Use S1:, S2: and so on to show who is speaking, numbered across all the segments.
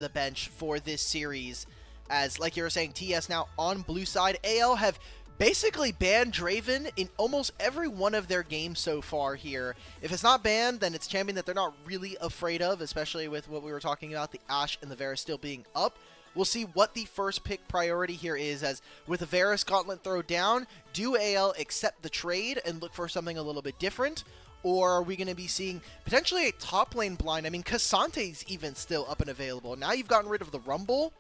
S1: the bench for this series. As, like you were saying, TES now on blue side. AL have basically banned Draven in almost every one of their games so far here. If it's not banned, then it's a champion that they're not really afraid of, especially with what we were talking about, the Ashe and the Varus still being up. We'll see what the first pick priority here is, as with a Varus Gauntlet throw down, do AL accept the trade and look for something a little bit different? Or are we going to be seeing potentially a top lane blind? I mean, Kasante's even still up and available. Now you've gotten rid of the Rumble.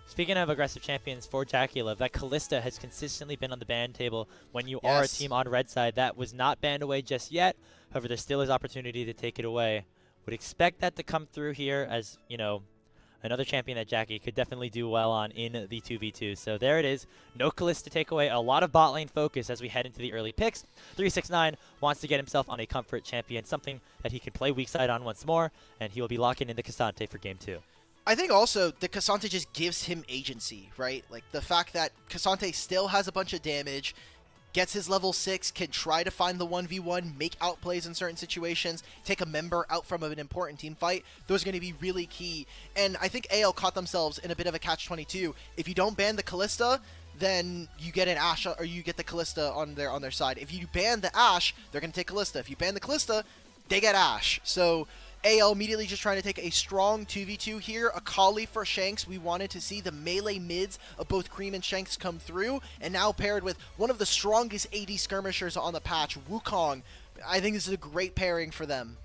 S2: Speaking of aggressive champions for JackeyLove, that Kalista has consistently been on the ban table when you are a team on red side. That was not banned away just yet. However, there still is opportunity to take it away. Would expect that to come through here as, you know, another champion that Jackie could definitely do well on in the 2v2. So there it is. No Kalista takeaway. A lot of bot lane focus as we head into the early picks. 369 wants to get himself on a comfort champion, something that he can play weak side on once more, and he will be locking into Kasante for game 2.
S1: I think also the Kasante just gives him agency, right? Like the fact that Kasante still has a bunch of damage, gets his level 6, can try to find the 1v1, make outplays in certain situations, take a member out from an important team fight. Those are going to be really key. And I think AL caught themselves in a bit of a catch-22. If you don't ban the Kalista, then you get an Ashe or you get the Kalista on their side. If you ban the Ashe, they're going to take Kalista. If you ban the Kalista, they get Ashe. So AL immediately just trying to take a strong 2v2 here. A Kali for Shanks. We wanted to see the melee mids of both Creme and Shanks come through. And now paired with one of the strongest AD skirmishers on the patch, Wukong. I think this is a great pairing for them.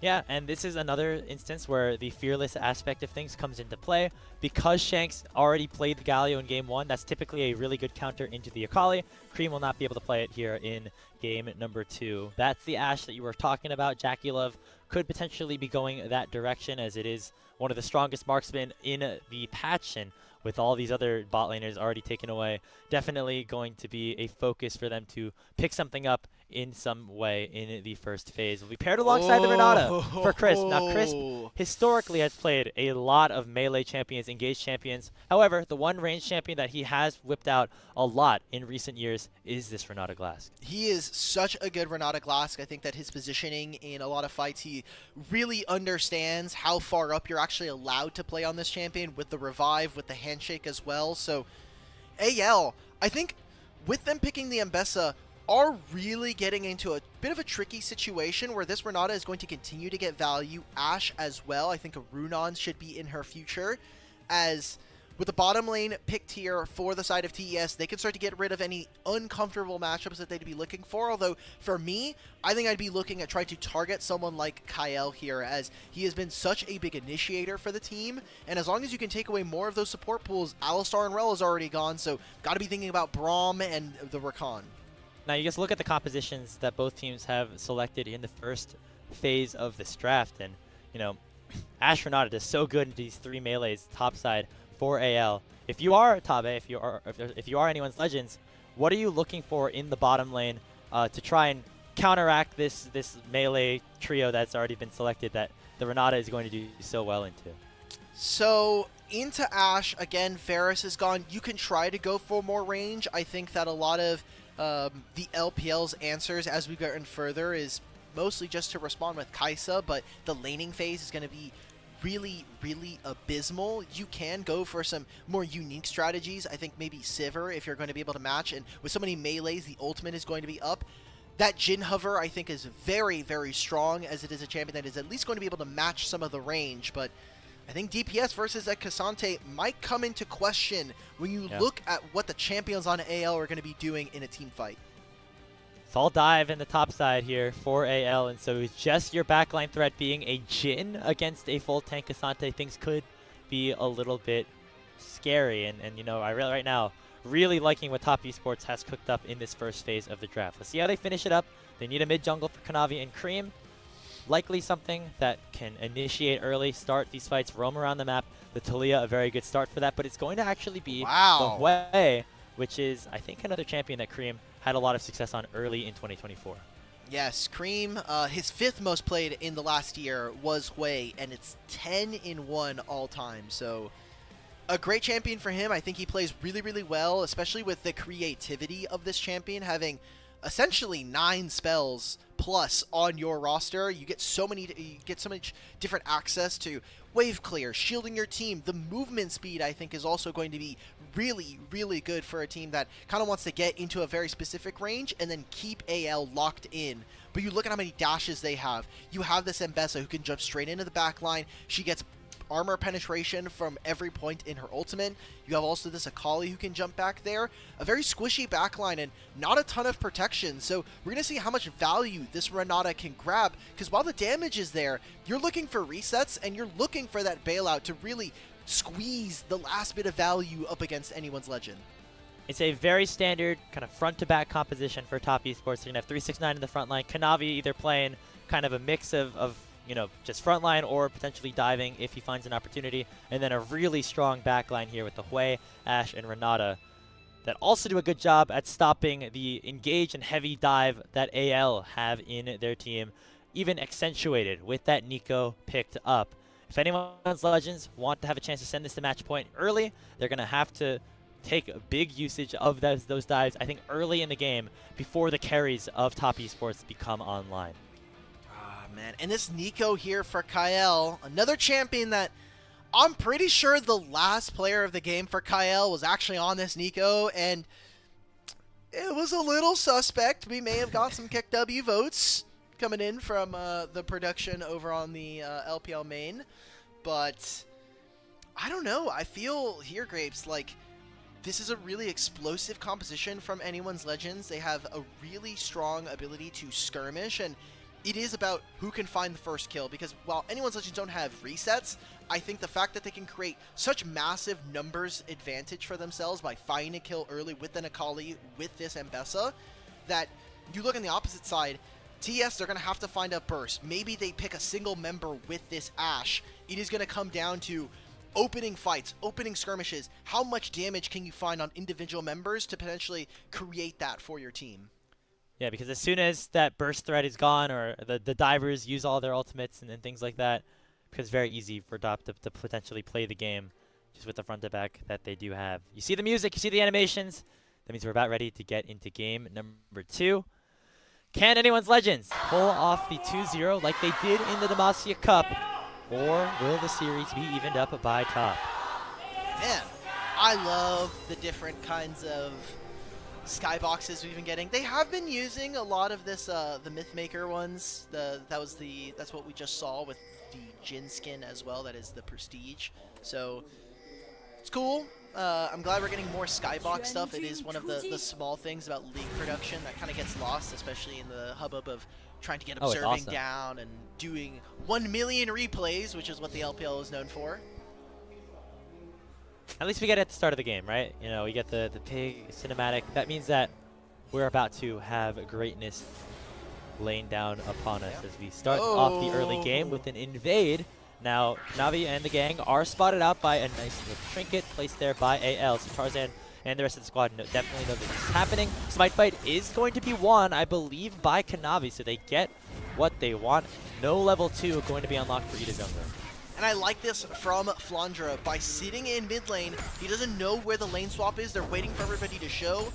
S2: Yeah, and this is another instance where the fearless aspect of things comes into play. Because Shanks already played the Galio in game 1, that's typically a really good counter into the Akali. Cream will not be able to play it here in game number 2. That's the Ashe that you were talking about. JackeyLove could potentially be going that direction, as it is one of the strongest marksmen in the patch, and with all these other bot laners already taken away, definitely going to be a focus for them to pick something up in some way in the first phase. Will be paired alongside the Renata for Crisp. Now, Crisp historically has played a lot of melee champions, engaged champions. However, the one range champion that he has whipped out a lot in recent years is this Renata Glass.
S1: He is such a good Renata Glass. I think that his positioning in a lot of fights, he really understands how far up you're actually allowed to play on this champion with the revive, with the handshake as well. So AL, I think with them picking the Mbessa, are really getting into a bit of a tricky situation where this Renata is going to continue to get value. Ashe as well. I think a Runon should be in her future, as with the bottom lane picked here for the side of TES, they can start to get rid of any uncomfortable matchups that they'd be looking for. Although, for me, I think I'd be looking at trying to target someone like Kael here, as he has been such a big initiator for the team. And as long as you can take away more of those support pools, Alistar and Rel is already gone, so got to be thinking about Braum and the Rakan.
S2: Now, you just look at the compositions that both teams have selected in the first phase of this draft, and, you know, Ashe Renata is so good in these 3 melees topside for AL. If you are Tabe, if you are anyone's Legends, what are you looking for in the bottom lane to try and counteract this melee trio that's already been selected that the Renata is going to do so well into? So
S1: into Ashe, again, Varus is gone. You can try to go for more range. I think that a lot of the LPL's answers as we get in further is mostly just to respond with Kai'Sa, but the laning phase is going to be really, really abysmal. You can go for some more unique strategies. I think maybe Sivir, if you're going to be able to match, and with so many melees, the ultimate is going to be up. That Jhin Hover, I think, is very, very strong, as it is a champion that is at least going to be able to match some of the range, but I think DPS versus that Kasante might come into question when you look at what the champions on AL are going to be doing in a team fight.
S2: It's all dive in the top side here for AL, and so it's just your backline threat being a Jhin against a full tank Kasante. Things could be a little bit scary, and you know, right now, really liking what Top Esports has cooked up in this first phase of the draft. Let's see how they finish it up. They need a mid jungle for Kanavi and Creme. Likely something that can initiate early, start these fights, roam around the map. The Talia, a very good start for that, but it's going to actually be the Way, which is, I think, another champion that Creme had a lot of success on early in 2024.
S1: Yes, Creme, his 5th most played in the last year was Hui, and it's 10-1 all time. So a great champion for him. I think he plays really, really well, especially with the creativity of this champion, having essentially 9 spells plus on your roster. You get so much different access to wave clear, shielding your team. The movement speed, I think, is also going to be really, really good for a team that kind of wants to get into a very specific range and then keep AL locked in. But you look at how many dashes they have. You have this Mbessa who can jump straight into the back line. She gets armor penetration from every point in her ultimate. You have also this Akali who can jump back there. A very squishy backline and not a ton of protection. So we're going to see how much value this Renata can grab, because while the damage is there, you're looking for resets and you're looking for that bailout to really squeeze the last bit of value up against anyone's legend.
S2: It's a very standard kind of front-to-back composition for top esports. You're going to have 369 in the front line. Kanavi either playing kind of a mix of you know, just front line or potentially diving if he finds an opportunity. And then a really strong back line here with the Hui, Ashe, and Renata that also do a good job at stopping the engage and heavy dive that AL have in their team, even accentuated with that Nico picked up. If anyone's Legends want to have a chance to send this to match point early, they're going to have to take a big usage of those dives, I think, early in the game before the carries of top esports become online.
S1: Man, and this Nico here for Kael, another champion that I'm pretty sure the last player of the game for Kael was actually on this Nico, and it was a little suspect. We may have got some kick W votes coming in from the production over on the LPL main, but I don't know. I feel here, Grapes, like this is a really explosive composition from anyone's Legends. They have a really strong ability to skirmish, and it is about who can find the first kill, because while anyone's Legends don't have resets, I think the fact that they can create such massive numbers advantage for themselves by finding a kill early with an Akali, with this Mbessa, that you look on the opposite side, TES, they're going to have to find a burst. Maybe they pick a single member with this Ashe. It is going to come down to opening fights, opening skirmishes. How much damage can you find on individual members to potentially create that for your team?
S2: Yeah, because as soon as that burst threat is gone, or the divers use all their ultimates and things like that, it becomes very easy for DOP to potentially play the game just with the front to back that they do have. You see the music, you see the animations. That means we're about ready to get into game number 2. Can anyone's Legends pull off the 2-0 like they did in the Demacia Cup, or will the series be evened up by top?
S1: Man, I love the different kinds of skyboxes we've been getting. They have been using a lot of this, the Mythmaker ones. That's what we just saw with the Jin skin as well. That is the Prestige. So it's cool. I'm glad we're getting more skybox stuff. It is one of the small things about League production that kind of gets lost, especially in the hubbub of trying to get observing down and doing 1 million replays, which is what the LPL is known for.
S2: At least we get it at the start of the game, right? You know, we get the pig cinematic. That means that we're about to have greatness laying down upon us as we start off the early game with an invade. Now, Kanavi and the gang are spotted out by a nice little trinket placed there by AL. So Tarzan and the rest of the squad definitely know that this is happening. Smite fight is going to be won, I believe, by Kanavi, so they get what they want. No level 2 going to be unlocked for Ida Jungler.
S1: And I like this from Flandre. By sitting in mid lane, he doesn't know where the lane swap is. They're waiting for everybody to show.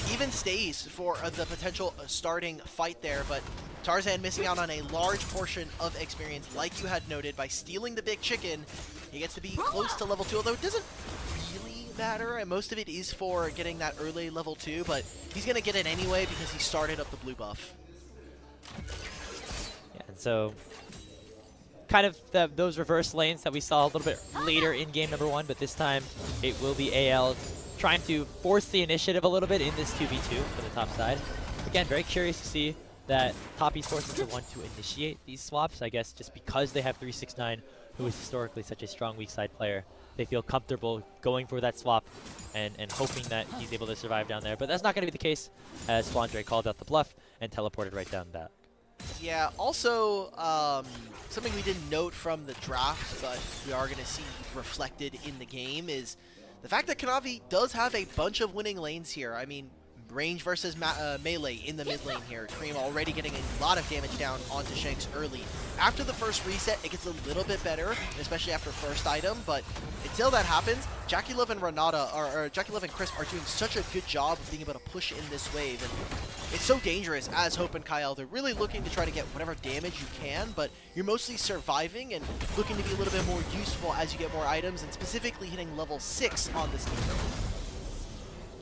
S1: He even stays for the potential starting fight there, but Tarzan missing out on a large portion of experience, like you had noted, by stealing the big chicken. He gets to be close to level 2, although it doesn't really matter, and most of it is for getting that early level 2, but he's going to get it anyway because he started up the blue buff.
S2: Yeah, and so kind of those reverse lanes that we saw a little bit later in game number 1, but this time it will be AL trying to force the initiative a little bit in this 2v2 for the top side. Again, very curious to see that top esports is the one to initiate these swaps. I guess just because they have 369, who is historically such a strong weak side player, they feel comfortable going for that swap and hoping that he's able to survive down there. But that's not going to be the case, as Flandre called out the bluff and teleported right down back.
S1: Yeah, also, something we didn't note from the draft, but we are going to see reflected in the game, is the fact that Kanavi does have a bunch of winning lanes here. I mean, range versus melee in the mid lane here. Creme already getting a lot of damage down onto Shanks early. After the first reset, it gets a little bit better, especially after first item, but until that happens, JackeyLove and Renata, or JackeyLove and Chris are doing such a good job of being able to push in this wave. And it's so dangerous as Hope and Kael. They're really looking to try to get whatever damage you can, but you're mostly surviving and looking to be a little bit more useful as you get more items, and specifically hitting level 6 on this team.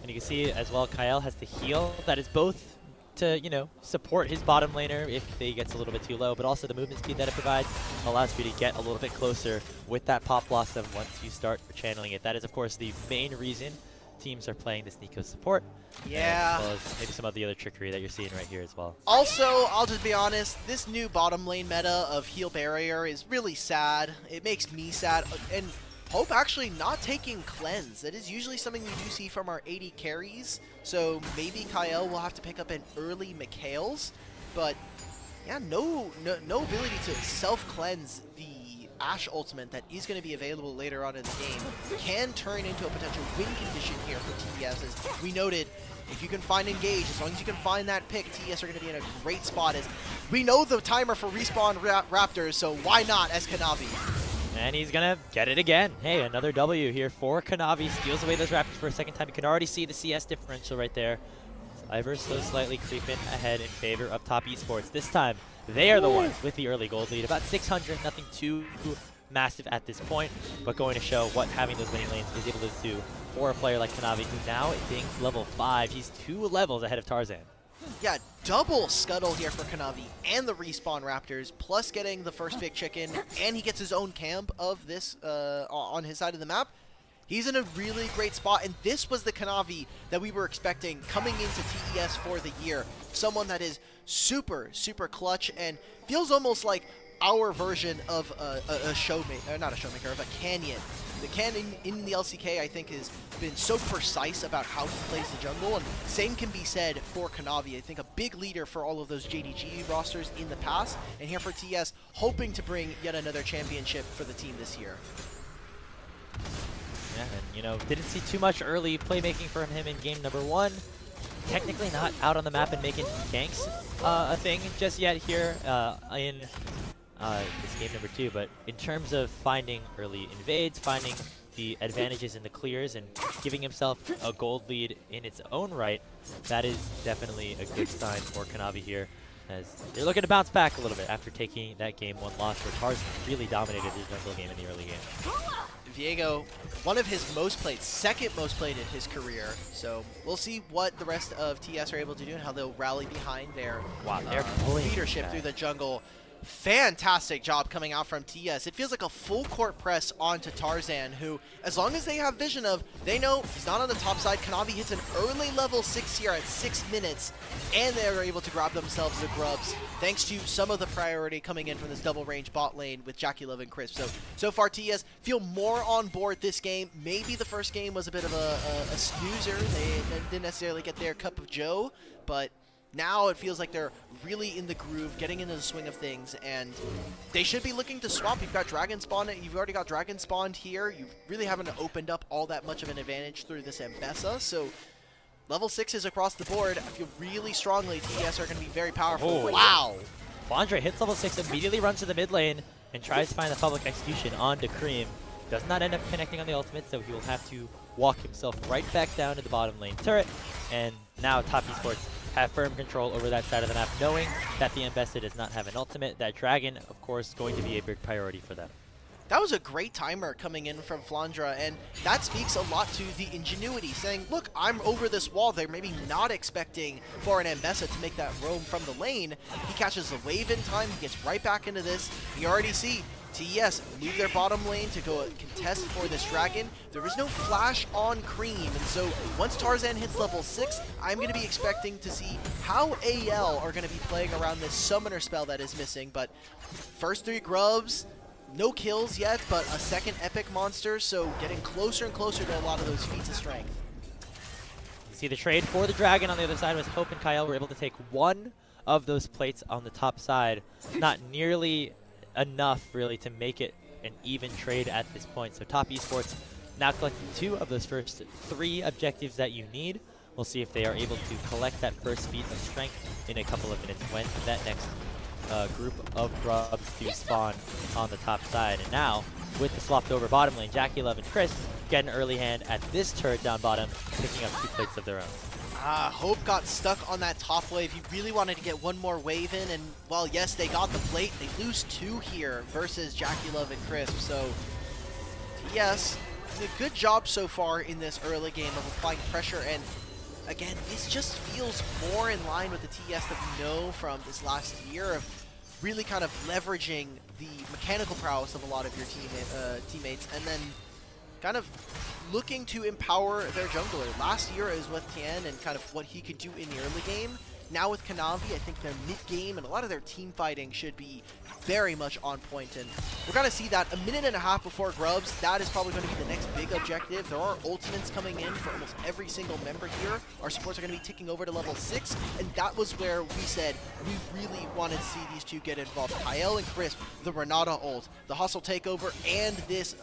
S2: And you can see as well, Kael has the heal that is both to, you know, support his bottom laner if he gets a little bit too low, but also the movement speed that it provides allows you to get a little bit closer with that pop blossom once you start channeling it. That is, of course, the main reason teams are playing this Nico support.
S1: Yeah.
S2: As well as maybe some of the other trickery that you're seeing right here as well.
S1: Also, I'll just be honest, this new bottom lane meta of heal barrier is really sad. It makes me sad. And Hope actually not taking cleanse. That is usually something we do see from our 80 carries. So maybe Kael will have to pick up an early Mikhail's. But yeah, no ability to self-cleanse the Ashe ultimate that is going to be available later on in the game can turn into a potential win condition here for TES. As we noted, if you can find engage, as long as you can find that pick, TES are going to be in a great spot. As we know the timer for respawn Raptors, so why not as Kanavi?
S2: And he's going to get it again. Hey, another W here for Kanavi. Steals away those Raptors for a second time. You can already see the CS differential right there. Ever so slightly creeping ahead in favor of top esports. This time, they are the ones with the early gold lead. About 600, nothing too massive at this point, but going to show what having those winning lanes is able to do for a player like Kanavi, who now is being level 5. He's 2 levels ahead of Tarzan.
S1: Yeah, double scuttle here for Kanavi and the respawn Raptors, plus getting the first big chicken, and he gets his own camp of this on his side of the map. He's in a really great spot, and this was the Kanavi that we were expecting coming into TES for the year. Someone that is super, super clutch and feels almost like our version of a showmaker, not a showmaker, of a Canyon. The Canyon in the LCK, I think, has been so precise about how he plays the jungle, and same can be said for Kanavi. I think a big leader for all of those JDG rosters in the past, and here for TES, hoping to bring yet another championship for the team this year.
S2: Yeah, and you know, didn't see too much early playmaking from him in game number 1. Technically not out on the map and making ganks a thing just yet here in this game number 2, but in terms of finding early invades, finding the advantages in the clears, and giving himself a gold lead in its own right, that is definitely a good sign for Kanavi here, as they're looking to bounce back a little bit after taking that game 1 loss where Tarzan really dominated his jungle game in the early game.
S1: Viego, one of his most played, second most played in his career. So we'll see what the rest of TES are able to do and how they'll rally behind their leadership through the jungle. Fantastic job coming out from TES. It feels like a full court press onto Tarzan, who, as long as they have vision of, they know he's not on the top side. Kanavi hits an early level 6 here at 6 minutes, and they're able to grab themselves the grubs, thanks to some of the priority coming in from this double range bot lane with JackeyLove and Crisp. So far TES feel more on board this game. Maybe the first game was a bit of a snoozer. They didn't necessarily get their cup of joe, but now it feels like they're really in the groove, getting into the swing of things, and they should be looking to swap. You've got Dragon Spawn, you've already got Dragon Spawned here. You really haven't opened up all that much of an advantage through this Ambessa, so level 6s across the board. I feel really strongly TES are going to be very powerful.
S2: Oh,
S1: wow!
S2: Flandre hits level 6, immediately runs to the mid lane, and tries to find the public execution onto Creme. Does not end up connecting on the ultimate, so he will have to walk himself right back down to the bottom lane turret, and now top esports have firm control over that side of the map, knowing that the Ambessa does not have an ultimate. That Dragon, of course, going to be a big priority for them.
S1: That was a great timer coming in from Flandre, and that speaks a lot to the ingenuity, saying, look, I'm over this wall. They're maybe not expecting for an Ambessa to make that roam from the lane. He catches the wave in time. He gets right back into this. You already see TES move their bottom lane to go contest for this Dragon. There is no flash on Creme, and so once Tarzan hits level 6, I'm going to be expecting to see how AL are going to be playing around this summoner spell that is missing. But first 3 grubs, no kills yet, but a second epic monster, so getting closer and closer to a lot of those feats of strength.
S2: You see the trade for the Dragon on the other side was Hope and Kael were able to take one of those plates on the top side. Not nearly enough really to make it an even trade at this point. So top esports now collecting 2 of those first 3 objectives that you need. We'll see if they are able to collect that first feat of strength in a couple of minutes when that next group of grubs do spawn on the top side. And now with the swapped over bottom lane, JackeyLove and Chris get an early hand at this turret down bottom, picking up 2 plates of their own.
S1: Hope got stuck on that top wave. He really wanted to get one more wave in, and while yes, they got the plate, they lose 2 here versus JackeyLove and Crisp. So TES, a good job so far in this early game of applying pressure, and again, this just feels more in line with the TES that we know from this last year of really kind of leveraging the mechanical prowess of a lot of your teammates, and then kind of looking to empower their jungler. Last year is with Tien and kind of what he could do in the early game. Now with Kanavi, I think their mid-game and a lot of their team fighting should be very much on point, and we're going to see that a minute and a half before Grubs. That is probably going to be the next big objective. There are ultimates coming in for almost every single member here. Our supports are going to be ticking over to level 6, and that was where we said we really wanted to see these two get involved. Kael and Crisp, the Renata ult, the Hustle Takeover, and this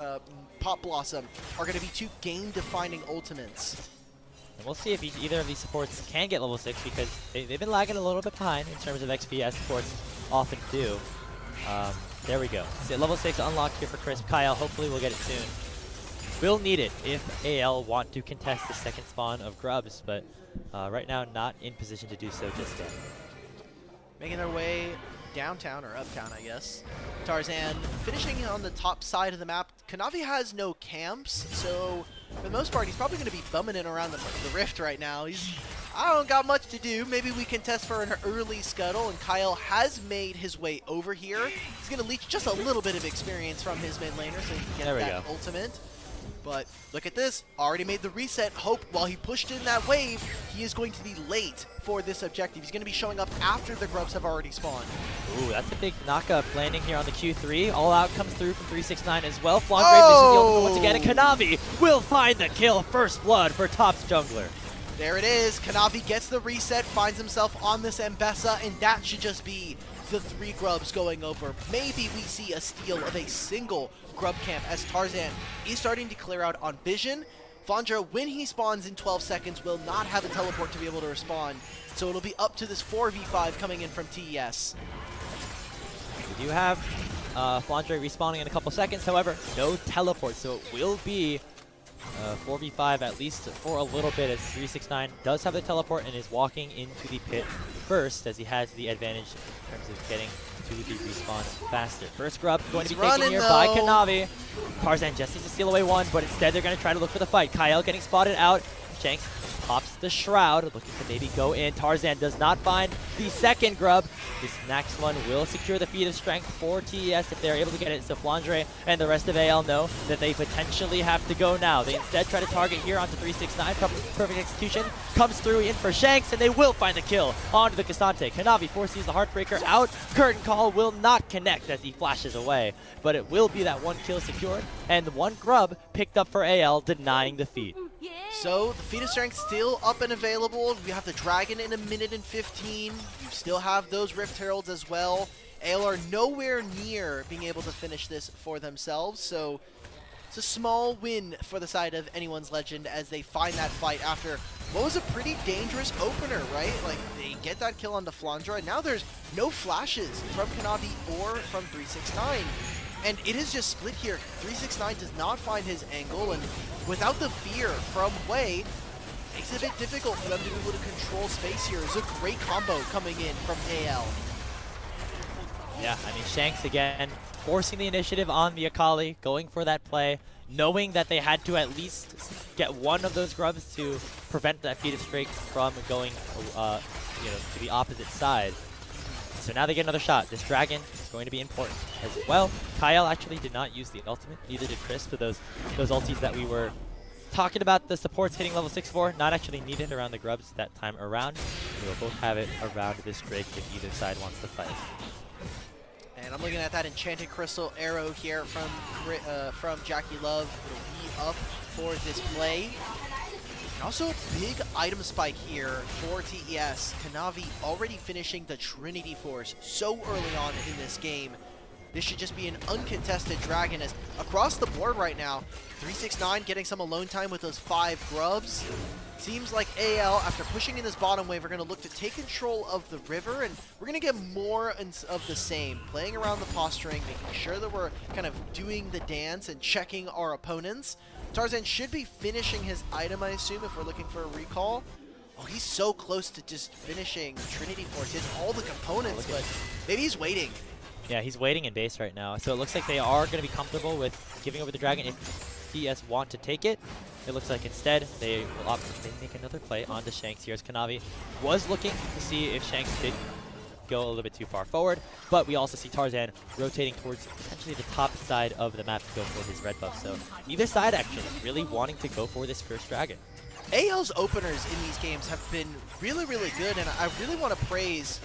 S1: Pop Blossom are going to be 2 game-defining ultimates.
S2: And we'll see if either of these supports can get level 6, because they've been lagging a little bit behind in terms of XP, as supports often do. There we go. So level 6 unlocked here for Crisp. Kael, hopefully we'll get it soon. We'll need it if AL want to contest the second spawn of Grubs, but right now not in position to do so just yet.
S1: Making their way downtown, or uptown, I guess. Tarzan finishing on the top side of the map. Kanavi has no camps, so for the most part, he's probably going to be bumming it around the rift right now. I don't got much to do. Maybe we can test for an early scuttle, and Kael has made his way over here. He's going to leech just a little bit of experience from his mid laner so he can get that ultimate. But look at this, already made the reset. Hope, while he pushed in that wave, he is going to be late for this objective. He's going to be showing up after the Grubs have already spawned.
S2: Ooh, that's a big knockup landing here on the Q3. All out comes through from 369 as well. Flandre misses the ultimate once again, and Kanavi will find the kill. First blood for Top's jungler.
S1: There it is. Kanavi gets the reset, finds himself on this Mbessa, and that should just be the 3 Grubs going over. Maybe we see a steal of a single Grub camp as Tarzan is starting to clear out on Vision. Flandre, when he spawns in 12 seconds, will not have a teleport to be able to respond. So it'll be up to this 4v5 coming in from TES.
S2: We do have Flandre respawning in a couple seconds, however, no teleport, so it will be 4v5 at least for a little bit, as 369 does have the teleport and is walking into the pit first, as he has the advantage in terms of getting to the respawn faster. First Grub going to be taken here by Kanavi. Tarzan just needs to steal away 1, but instead they're going to try to look for the fight. Kael getting spotted out. Shanks pops the Shroud, looking to maybe go in. Tarzan does not find the second Grub. This next one will secure the feat of strength for TES if they're able to get it. So Flandre and the rest of AL know that they potentially have to go now. They instead try to target here onto 369. Perfect execution comes through in for Shanks, and they will find the kill onto the Cassante. Kanavi foresees the Heartbreaker out. Curtain Call will not connect as he flashes away, but it will be that 1 kill secured and 1 Grub picked up for AL, denying the feat.
S1: So the feat of strength still up and available. We have the dragon in a minute and 15. You still have those Rift Heralds as well. AL are nowhere near being able to finish this for themselves, so it's a small win for the side of Anyone's Legend as they find that fight after what was a pretty dangerous opener, right? Like, they get that kill onto Flandre. Now there's no flashes from Kanavi or from 369. And it is just split here. 369 does not find his angle, and without the fear from Wei, makes it a bit difficult for them to be able to control space here. It's a great combo coming in from AL.
S2: Yeah, I mean, Shanks again forcing the initiative on the Akali, going for that play, knowing that they had to at least get 1 of those Grubs to prevent that feat of strength from going to the opposite side. So now they get another shot. This dragon is going to be important as well. Kael actually did not use the ultimate, neither did Crisp. So those ultis that we were talking about, the supports hitting level 6 for, not actually needed around the Grubs that time around. We will both have it around this Drake if either side wants to fight.
S1: And I'm looking at that Enchanted Crystal arrow here from JackeyLove. It'll be up for this play. And also a big item spike here for TES. Kanavi already finishing the Trinity Force so early on in this game. This should just be an uncontested dragon, as across the board right now, 369 getting some alone time with those 5 Grubs. Seems like AL, after pushing in this bottom wave, are going to look to take control of the river, and we're going to get more of the same. Playing around the posturing, making sure that we're kind of doing the dance and checking our opponents. Tarzan should be finishing his item, I assume, if we're looking for a recall. Oh, he's so close to just finishing Trinity Force. He has all the components, but maybe he's waiting.
S2: Yeah, he's waiting in base right now. So it looks like they are going to be comfortable with giving over the Dragon if TES want to take it. It looks like instead they will opt to make another play onto Shanks here as Kanavi was looking to see if Shanks did go a little bit too far forward, but we also see Tarzan rotating towards potentially the top side of the map to go for his red buff. So either side actually really wanting to go for this first Dragon.
S1: AL's openers in these games have been really, really good, and I really want to praise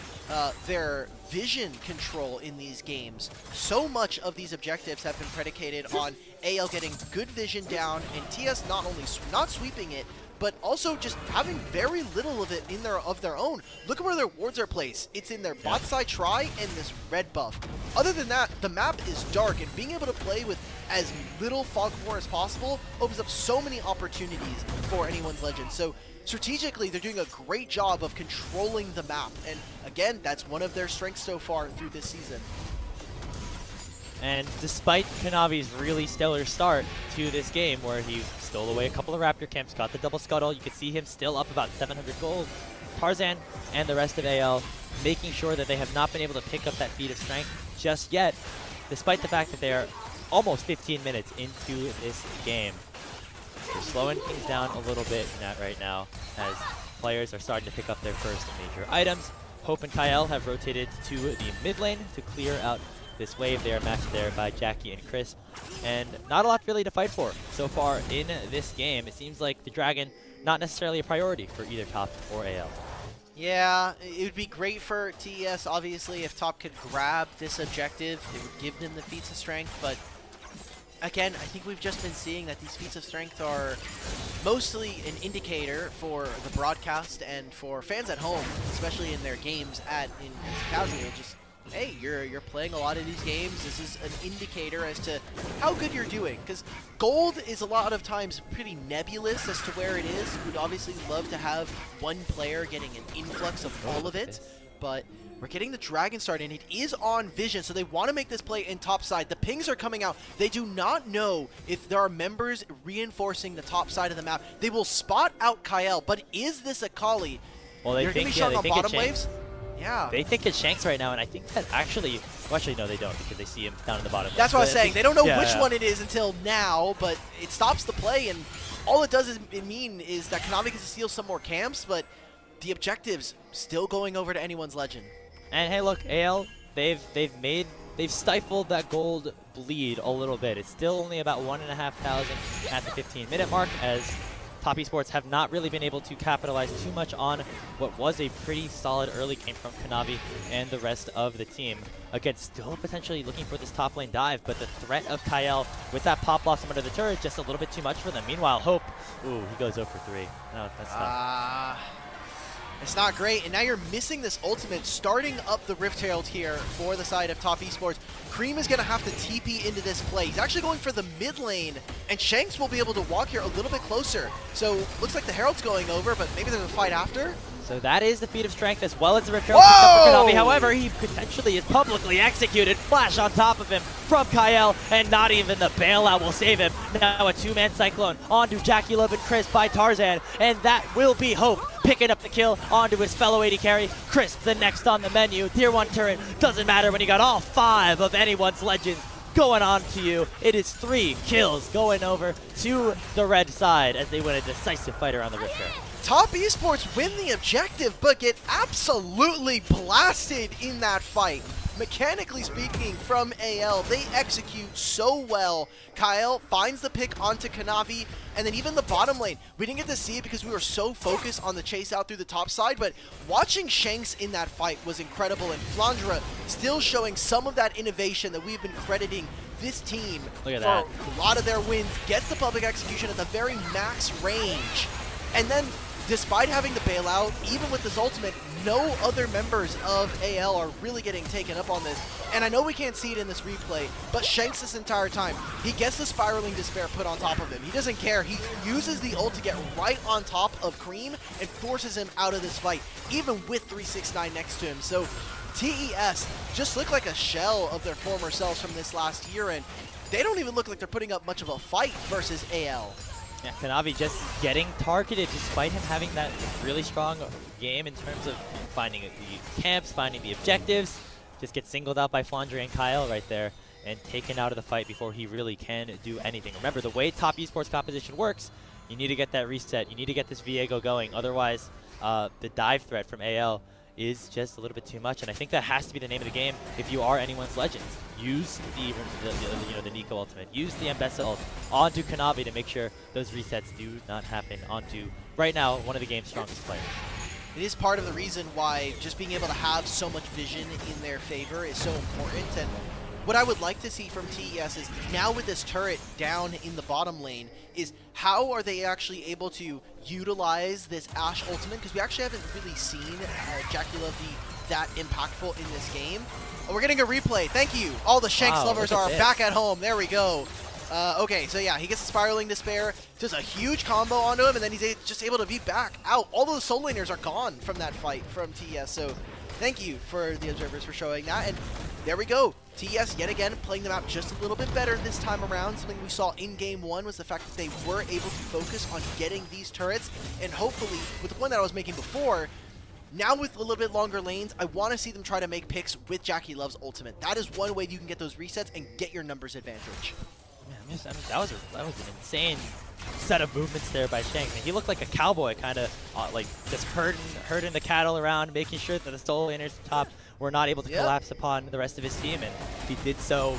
S1: their vision control in these games. So much of these objectives have been predicated on AL getting good vision down and TS not only not sweeping it, but also just having very little of it in their own. Look at where their wards are placed. It's in their bot side try and this red buff. Other than that, the map is dark, and being able to play with as little fog of war as possible opens up so many opportunities for anyone's legend. So strategically, they're doing a great job of controlling the map, and again, that's one of their strengths so far through this season.
S2: And despite Kanavi's really stellar start to this game, where he stole away a couple of Raptor camps, got the double scuttle, you can see him still up about 700 gold. Tarzan and the rest of AL making sure that they have not been able to pick up that feat of strength just yet, despite the fact that they are almost 15 minutes into this game. They're slowing things down a little bit right now as players are starting to pick up their first major items. Hope and Kael have rotated to the mid lane to clear out this wave. They are matched there by Jackie and Chris, and not a lot really to fight for so far in this game. It seems like the Dragon not necessarily a priority for either Top or AL.
S1: Yeah, it would be great for TES, obviously, if Top could grab this objective. It would give them the feats of strength, but again, I think we've just been seeing that these feats of strength are mostly an indicator for the broadcast and for fans at home, especially in their games in casual. Just, hey, you're playing a lot of these games. This is an indicator as to how good you're doing, because gold is a lot of times pretty nebulous as to where it is. We'd obviously love to have one player getting an influx of all of it, but we're getting the Dragon start, and it is on vision, so they want to make this play in top side. The pings are coming out. They do not know if there are members reinforcing the top side of the map. They will spot out Kael, but is this a Kali?
S2: Well, they
S1: They're going
S2: think,
S1: to be showing on
S2: think
S1: bottom waves? Yeah.
S2: They think it's Shanks right now, and I think that actually, well, actually no, they don't, because they see him down in the bottom.
S1: That's what I was saying. They don't know which
S2: yeah.
S1: one it is until now, but it stops the play, and all it does mean is that Kanavi gets to steal some more camps, but the objective's still going over to anyone's legend.
S2: And hey, look, AL, they've stifled that gold bleed a little bit. It's still only about 1,500 at the 15-minute mark, as Top Esports have not really been able to capitalize too much on what was a pretty solid early game from Kanavi and the rest of the team. Again, still potentially looking for this top lane dive, but the threat of Kael with that pop blossom under the turret just a little bit too much for them. Meanwhile, Hope, ooh, he goes 0 for 3. No, that's tough.
S1: It's not great, and now you're missing this ultimate, starting up the Rift Herald here for the side of Top Esports. Creme is going to have to TP into this play. He's actually going for the mid lane, and Shanks will be able to walk here a little bit closer. So looks like the Herald's going over, but maybe there's a fight after.
S2: So that is the feat of strength as well as the Rift Herald picked up for Kanavi. However, he potentially is publicly executed. Flash on top of him from Kael, and not even the bailout will save him. Now a two-man Cyclone onto JackeyLove and Chris by Tarzan, and that will be Hope picking up the kill onto his fellow AD carry. Chris, the next on the menu. Tier 1 turret doesn't matter when you got all 5 of anyone's legends going on to you. It is 3 kills going over to the red side as they win a decisive fight around the Rift Herald.
S1: Top Esports win the objective, but get absolutely blasted in that fight. Mechanically speaking, from AL, they execute so well. Kael finds the pick onto Kanavi, and then even the bottom lane. We didn't get to see it because we were so focused on the chase out through the top side, but watching Shanks in that fight was incredible, and Flandre still showing some of that innovation that we've been crediting this team for a lot of their wins. Gets the public execution at the very max range, and then despite having the bailout, even with this ultimate, no other members of AL are really getting taken up on this. And I know we can't see it in this replay, but Shanks this entire time, he gets the Spiraling Despair put on top of him. He doesn't care. He uses the ult to get right on top of Creme and forces him out of this fight, even with 369 next to him. So TES just look like a shell of their former selves from this last year, and they don't even look like they're putting up much of a fight versus AL.
S2: Yeah, Kanavi just getting targeted despite him having that really strong game in terms of finding the camps, finding the objectives. Just gets singled out by Flandre and Kael right there and taken out of the fight before he really can do anything. Remember, the way top esports composition works, you need to get that reset. You need to get this Viego going. Otherwise, the dive threat from AL is just a little bit too much, and I think that has to be the name of the game if you are anyone's Legends. Use the Nico ultimate, use the Mbessa ult onto Kanavi to make sure those resets do not happen onto, right now, one of the game's strongest players.
S1: It is part of the reason why just being able to have so much vision in their favor is so important, and what I would like to see from TES is now with this turret down in the bottom lane is how are they actually able to utilize this Ashe ultimate, because we actually haven't really seen JackeyLove be that impactful in this game. Oh, we're getting a replay. Thank you. All the Shanks lovers are back at home. There we go. Okay, so yeah, he gets a Spiraling Despair, does a huge combo onto him, and then he's just able to beat back out. All those soul laners are gone from that fight from TES, so thank you for the observers for showing that. And there we go. TES yet again playing them out just a little bit better this time around. Something we saw in game one was the fact that they were able to focus on getting these turrets, and hopefully, with the point that I was making before, now with a little bit longer lanes, I want to see them try to make picks with JackeyLove's ultimate. That is one way you can get those resets and get your numbers advantage.
S2: Man, I mean, that was an insane set of movements there by Shanks. I mean, he looked like a cowboy, kind of like just herding the cattle around, making sure that the soul laners top were not able to collapse upon the rest of his team, and he did so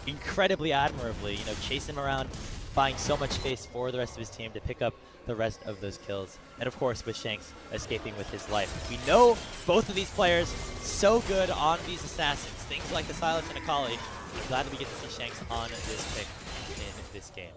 S2: incredibly admirably, you know, chasing him around, buying so much space for the rest of his team to pick up the rest of those kills. And of course, with Shanks escaping with his life. We know both of these players so good on these assassins, things like the Silas and Akali. I'm glad that we get to see Shanks on this pick in this game.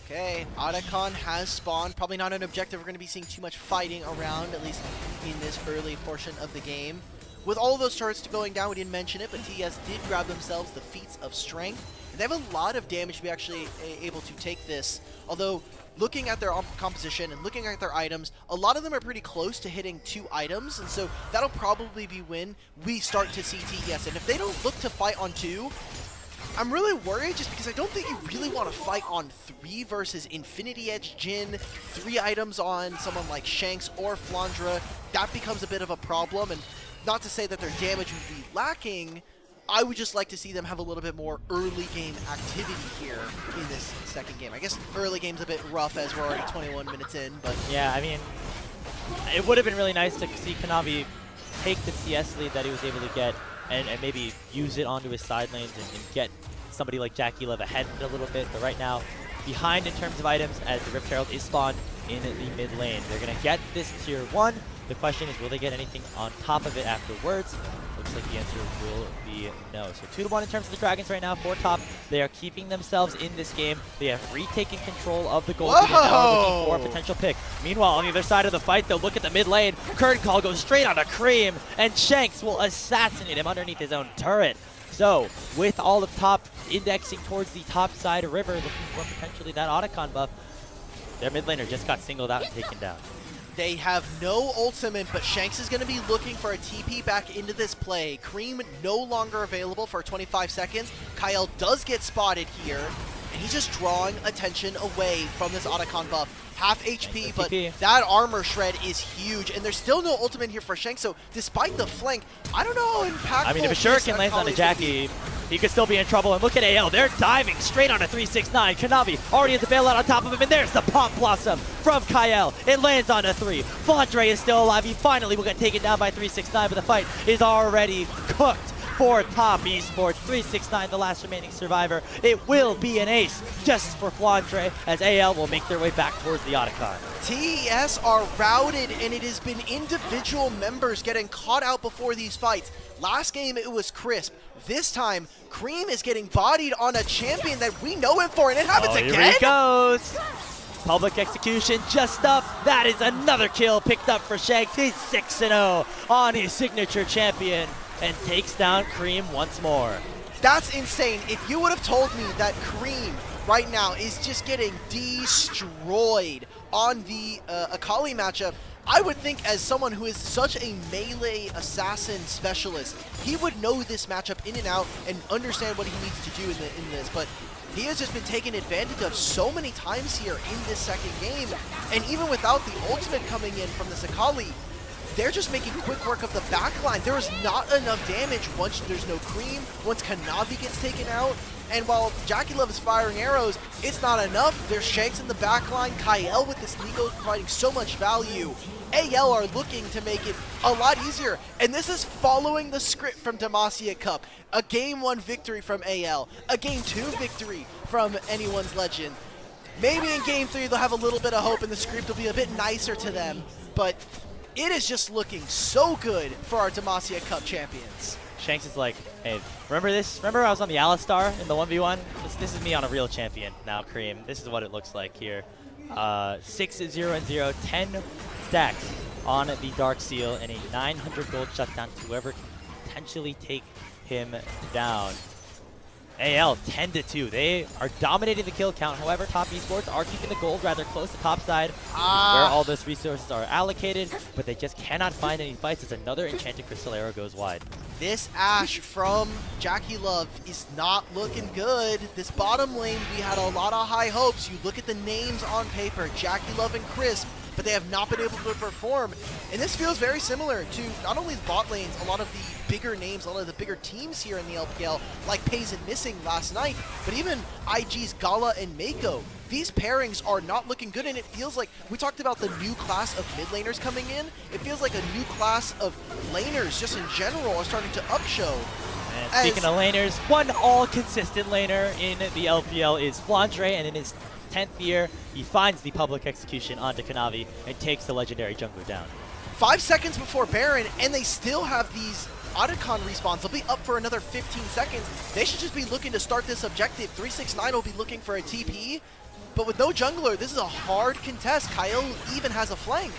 S1: Okay, Eragon has spawned. Probably not an objective we're going to be seeing too much fighting around, at least in this early portion of the game. With all of those turrets going down, we didn't mention it, but TES did grab themselves the Feats of Strength. And they have a lot of damage to be actually able to take this. Although, looking at their composition and looking at their items, a lot of them are pretty close to hitting 2 items. And so that'll probably be when we start to see TES. And if they don't look to fight on 2, I'm really worried just because I don't think you really want to fight on 3 versus Infinity Edge Jhin, 3 items on someone like Shanks or Flandre. That becomes a bit of a problem, and not to say that their damage would be lacking, I would just like to see them have a little bit more early game activity here in this second game. I guess early game's a bit rough as we're already 21 minutes in, but...
S2: Yeah, I mean, it would have been really nice to see Kanavi take the CS lead that he was able to get and maybe use it onto his side lanes and get somebody like JackeyLove ahead a little bit. But right now, behind in terms of items, as the Rift Herald is spawned in the mid lane. They're going to get this tier 1. The question is, will they get anything on top of it afterwards? Looks like the answer will be no. So 2-1 in terms of the Dragons right now for top. They are keeping themselves in this game. They have retaken control of the gold and now looking for a potential pick. Meanwhile, on the other side of the fight, they'll look at the mid lane. Curtain Call goes straight onto Creme, and Shanks will assassinate him underneath his own turret. So, with all of top indexing towards the top side of River, looking for potentially that Eragon buff, their mid laner just got singled out and taken down.
S1: They have no ultimate, but Shanks is going to be looking for a TP back into this play. Creme no longer available for 25 seconds. Kael does get spotted here, and he's just drawing attention away from this Eragon buff. Half HP, but that armor shred is huge, and there's still no ultimate here for Shanks, so despite the flank, I don't know how impactful.
S2: I mean, if a Shuriken lands on a Jackie, he could still be in trouble. And look at AL, they're diving straight on a 369. Kanavi already has the bailout on top of him, and there's the Pop Blossom from Kael. It lands on a 3. Flandre is still alive. He finally will get taken down by 369, but the fight is already cooked for top esports. 369, the last remaining survivor. It will be an ace just for Flandre, as AL will make their way back towards the Eragon.
S1: TES are routed, and it has been individual members getting caught out before these fights. Last game, it was Crisp. This time, Creme is getting bodied on a champion that we know him for, and it happens again?
S2: Here he goes. Public execution just up. That is another kill picked up for Shanks. He's 6-0 on his signature champion and takes down Creme once more.
S1: That's insane. If you would have told me that Creme right now is just getting destroyed on the Akali matchup, I would think, as someone who is such a melee assassin specialist, he would know this matchup in and out and understand what he needs to do in this. But he has just been taken advantage of so many times here in this second game. And even without the ultimate coming in from the Sakali, they're just making quick work of the backline. There is not enough damage once there's no Creme, once Kanavi gets taken out. And while JackeyLove is firing arrows, it's not enough. There's Shanks in the backline. Kael with this Nico providing so much value. AL are looking to make it a lot easier. And this is following the script from Demacia Cup. A Game 1 victory from AL. A Game 2 victory from Anyone's Legend. Maybe in Game 3 they'll have a little bit of hope and the script will be a bit nicer to them. But it is just looking so good for our Demacia Cup champions.
S2: Shanks is like, hey, remember this? Remember I was on the Alistar in the 1v1? This is me on a real champion now, Creme. This is what it looks like here. 6-0-0, 10 stacks on the Dark Seal, and a 900 gold shutdown to whoever can potentially take him down. AL 10-2. They are dominating the kill count. However, top esports are keeping the gold rather close to top side, where all those resources are allocated, but they just cannot find any fights as another enchanted crystal arrow goes wide.
S1: This Ashe from JackeyLove is not looking good. This bottom lane, we had a lot of high hopes. You look at the names on paper, JackeyLove and Crisp, but they have not been able to perform. And this feels very similar to not only the bot lanes, a lot of the bigger names, a lot of the bigger teams here in the LPL, like Pays and Missing last night, but even IG's Gala and Mako. These pairings are not looking good, and it feels like, we talked about the new class of mid laners coming in, it feels like a new class of laners just in general are starting to upshow.
S2: And speaking of laners, one all-consistent laner in the LPL is Flandre, and in his 10th year, he finds the public execution onto Kanavi and takes the legendary jungler down.
S1: 5 seconds before Baron, and they still have these Otacon respawns. They'll be up for another 15 seconds. They should just be looking to start this objective. 369 will be looking for a TP, but with no jungler, this is a hard contest. Kael even has a flank.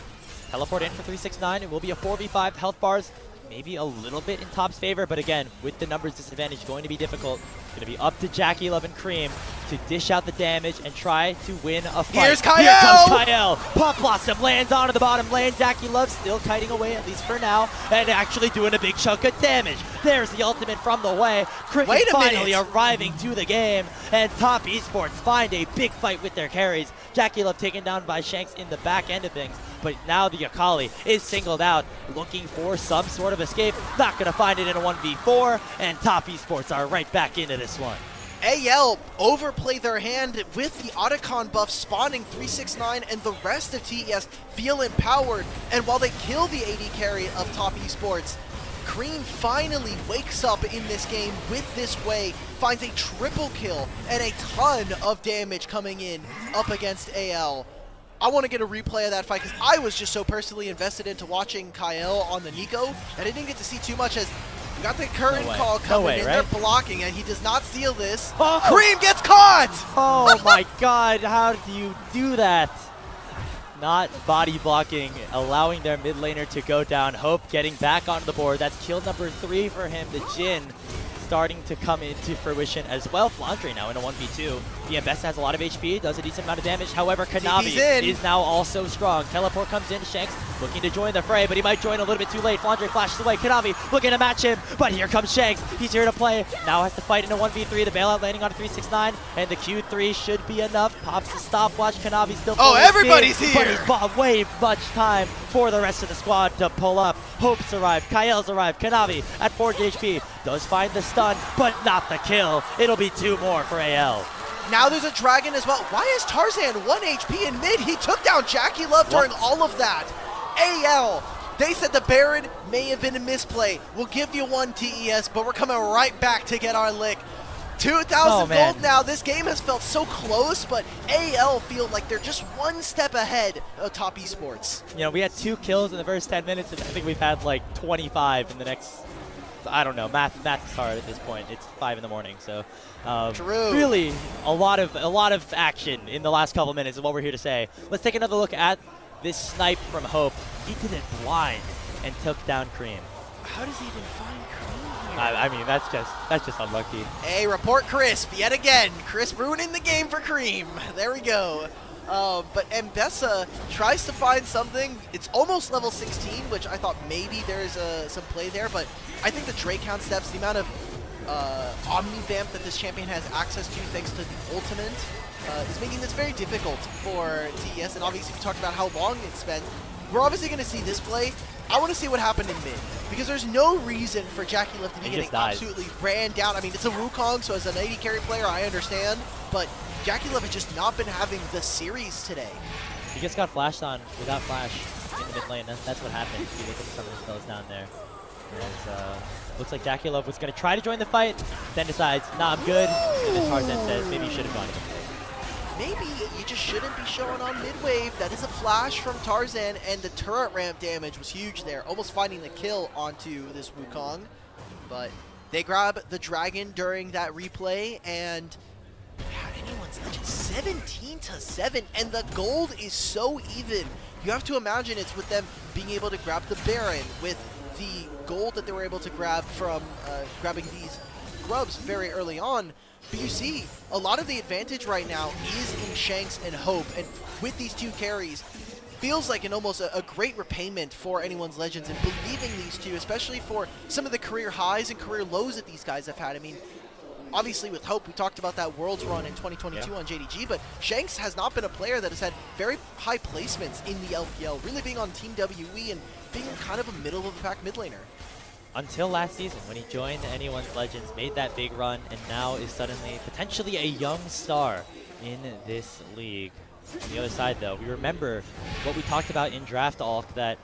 S2: Teleport in for 369. It will be a 4v5. Health bars maybe a little bit in top's favor, but again, with the numbers disadvantage, going to be difficult. Going to be up to JackeyLove and Creme to dish out the damage and try to win a fight.
S1: Here's Kael!
S2: Here comes Kael! Pop Blossom lands onto the bottom lane. JackeyLove still kiting away, at least for now, and actually doing a big chunk of damage. There's the ultimate from the way. Cricket finally arriving to the game, and top esports find a big fight with their carries. JackeyLove taken down by Shanks in the back end of things, but now the Akali is singled out, looking for some sort of escape. Not going to find it in a 1v4, and top esports are right back into this one.
S1: AL overplay their hand with the Otacon buff spawning 369, and the rest of TES feel empowered. And while they kill the AD carry of top esports, Creme finally wakes up in this game with this way, finds a triple kill and a ton of damage coming in up against AL. I want to get a replay of that fight because I was just so personally invested into watching Kael on the Nico that I didn't get to see too much, as we got the current call coming in. Right? They're blocking, and he does not steal this. Oh. Creme gets caught!
S2: Oh my god, how do you do that? Not body blocking, allowing their mid laner to go down. Hope getting back onto the board. That's kill number 3 for him. The Jhin starting to come into fruition as well. Flandre now in a 1v2. The Ambessa has a lot of HP, does a decent amount of damage. However, Kanavi is now also strong. Teleport comes in. Shanks looking to join the fray, but he might join a little bit too late. Flandre flashes away. Kanavi looking to match him, but here comes Shanks. He's here to play. Now has to fight in a 1v3. The bailout landing on a 369, and the Q3 should be enough. Pops the stopwatch. Kanavi still
S1: everybody's here!
S2: But he's bought way much time for the rest of the squad to pull up. Hope's arrived. Kael's arrived. Kanavi at 40 HP does find the stun, but not the kill. It'll be 2 more for AL.
S1: Now there's a dragon as well. Why is Tarzan 1 HP in mid? He took down JackeyLove during all of that. AL, they said the Baron may have been a misplay. We'll give you 1 TES, but we're coming right back to get our lick. 2,000 gold now. This game has felt so close, but AL feel like they're just 1 step ahead of top esports.
S2: You know, we had 2 kills in the first 10 minutes, and I think we've had like 25 in the next, I don't know, math is hard at this point. It's 5 in the morning, so really a lot of action in the last couple minutes is what we're here to say. Let's take another look at this snipe from Hope. He did it blind and took down Creme.
S1: How does he even find Creme here?
S2: I mean, that's just unlucky.
S1: Hey, report Crisp yet again. Crisp ruining the game for Creme. There we go. But Ambessa tries to find something. It's almost level 16, which I thought maybe there's some play there, but I think the Drake count steps, the amount of Omni-Vamp that this champion has access to thanks to the ultimate is making this very difficult for TES, and obviously we talked about how long it's spent. We're obviously going to see this play. I want to see what happened in mid, because there's no reason for JackeyLove to be getting absolutely ran down. I mean, it's a Wukong, so as an AD carry player, I understand, but JackeyLove has just not been having the series today.
S2: He just got flashed on without flash in the mid lane. That's what happened. If you look at some of the spells down there. As, looks like JackeyLove was going to try to join the fight, then decides, nah, I'm good. And then Tarzan says, maybe you should have gone to the fight.
S1: Maybe you just shouldn't be showing on mid-wave. That is a flash from Tarzan, and the turret ramp damage was huge there, almost finding the kill onto this Wukong. But they grab the dragon during that replay, and anyone's legend 17-7, and the gold is so even. You have to imagine it's with them being able to grab the Baron, with the gold that they were able to grab from grabbing these grubs very early on. But you see, a lot of the advantage right now is in Shanks and Hope, and with these two carries, feels like almost a great repayment for anyone's legends and believing these two, especially for some of the career highs and career lows that these guys have had. I mean, obviously with Hope, we talked about that Worlds run in 2022 on JDG, but Shanks has not been a player that has had very high placements in the LPL, really being on Team WE and being kind of a middle-of-the-pack mid laner.
S2: Until last season, when he joined Anyone's Legends, made that big run, and now is suddenly potentially a young star in this league. On the other side, though, we remember what we talked about in Draft Alk, that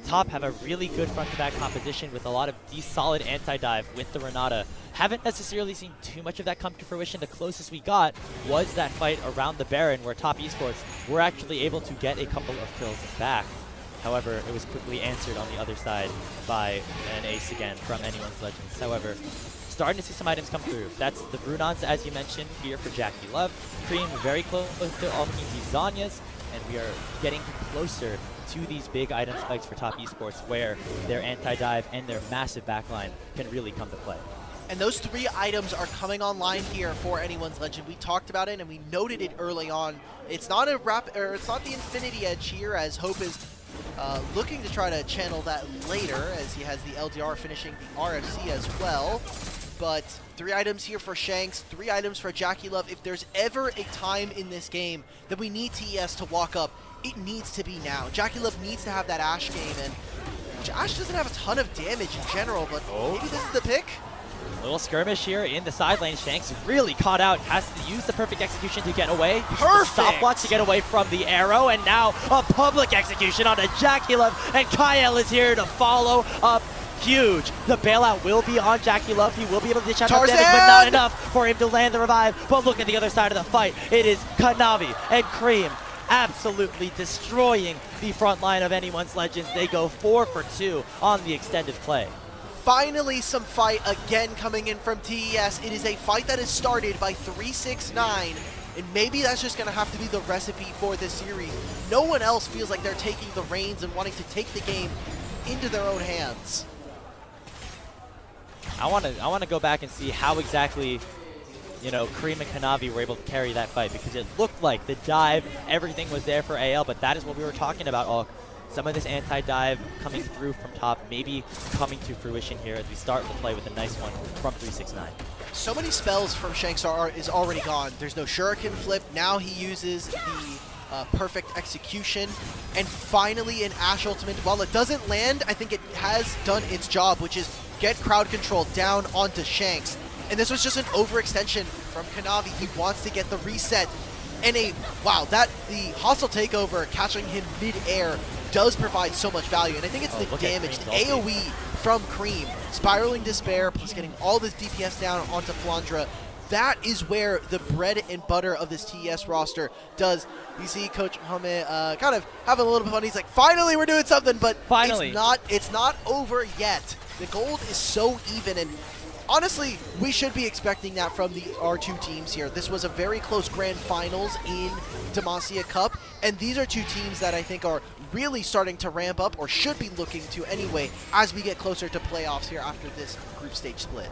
S2: Top have a really good front-to-back composition with a lot of solid anti-dive with the Renata. Haven't necessarily seen too much of that come to fruition. The closest we got was that fight around the Baron, where Top Esports were actually able to get a couple of kills back. However, it was quickly answered on the other side by an ace again from Anyone's Legends. However, starting to see some items come through. That's the Brunons, as you mentioned, here for JackeyLove. Creme very close to ultimate these Zanyas, and we are getting closer to these big item spikes for Top Esports, where their anti-dive and their massive backline can really come to play.
S1: And those three items are coming online here for Anyone's Legend. We talked about it and we noted it early on. It's not it's not the Infinity Edge here, as Hope is looking to try to channel that later, as he has the LDR finishing the RFC as well. But 3 items here for Shanks, 3 items for JackeyLove. If there's ever a time in this game that we need TES to walk up, it needs to be now. JackeyLove needs to have that Ashe game, and Ashe doesn't have a ton of damage in general, but maybe this is the pick.
S2: Little skirmish here in the side lane. Shanks really caught out, has to use the perfect execution to get away.
S1: Perfect!
S2: Stopwatch to get away from the arrow, and now a public execution on a JackeyLove, and Kael is here to follow up huge. The bailout will be on JackeyLove. He will be able to dish out that damage, but not enough for him to land the revive. But look at the other side of the fight. It is Kanavi and Creme absolutely destroying the front line of Anyone's Legends. They go 4 for 2 on the extended play.
S1: Finally, some fight again coming in from TES. It is a fight that is started by 369, and maybe that's just going to have to be the recipe for this series. No one else feels like they're taking the reins and wanting to take the game into their own hands.
S2: I want to go back and see how exactly, you know, Creme and Kanavi were able to carry that fight, because it looked like the dive, everything was there for AL, but that is what we were talking about all. Some of this anti-dive coming through from Top, maybe coming to fruition here as we start the play with a nice one from 369.
S1: So many spells from Shanks is already gone. There's no Shuriken flip. Now he uses the perfect execution. And finally an Ashe ultimate. While it doesn't land, I think it has done its job, which is get crowd control down onto Shanks. And this was just an overextension from Kanavi. He wants to get the reset. And the hostile takeover catching him mid-air does provide so much value, and I think it's the damage, the AoE from Creme, spiraling despair, plus getting all this DPS down onto Flandre. That is where the bread and butter of this TES roster does. You see Coach Hame kind of having a little bit of fun. He's like, finally we're doing something, but finally it's not over yet. The gold is so even, and honestly, we should be expecting that from our 2 teams here. This was a very close grand finals in Demacia Cup, and these are 2 teams that I think are really starting to ramp up, or should be looking to anyway, as we get closer to playoffs here after this group stage split.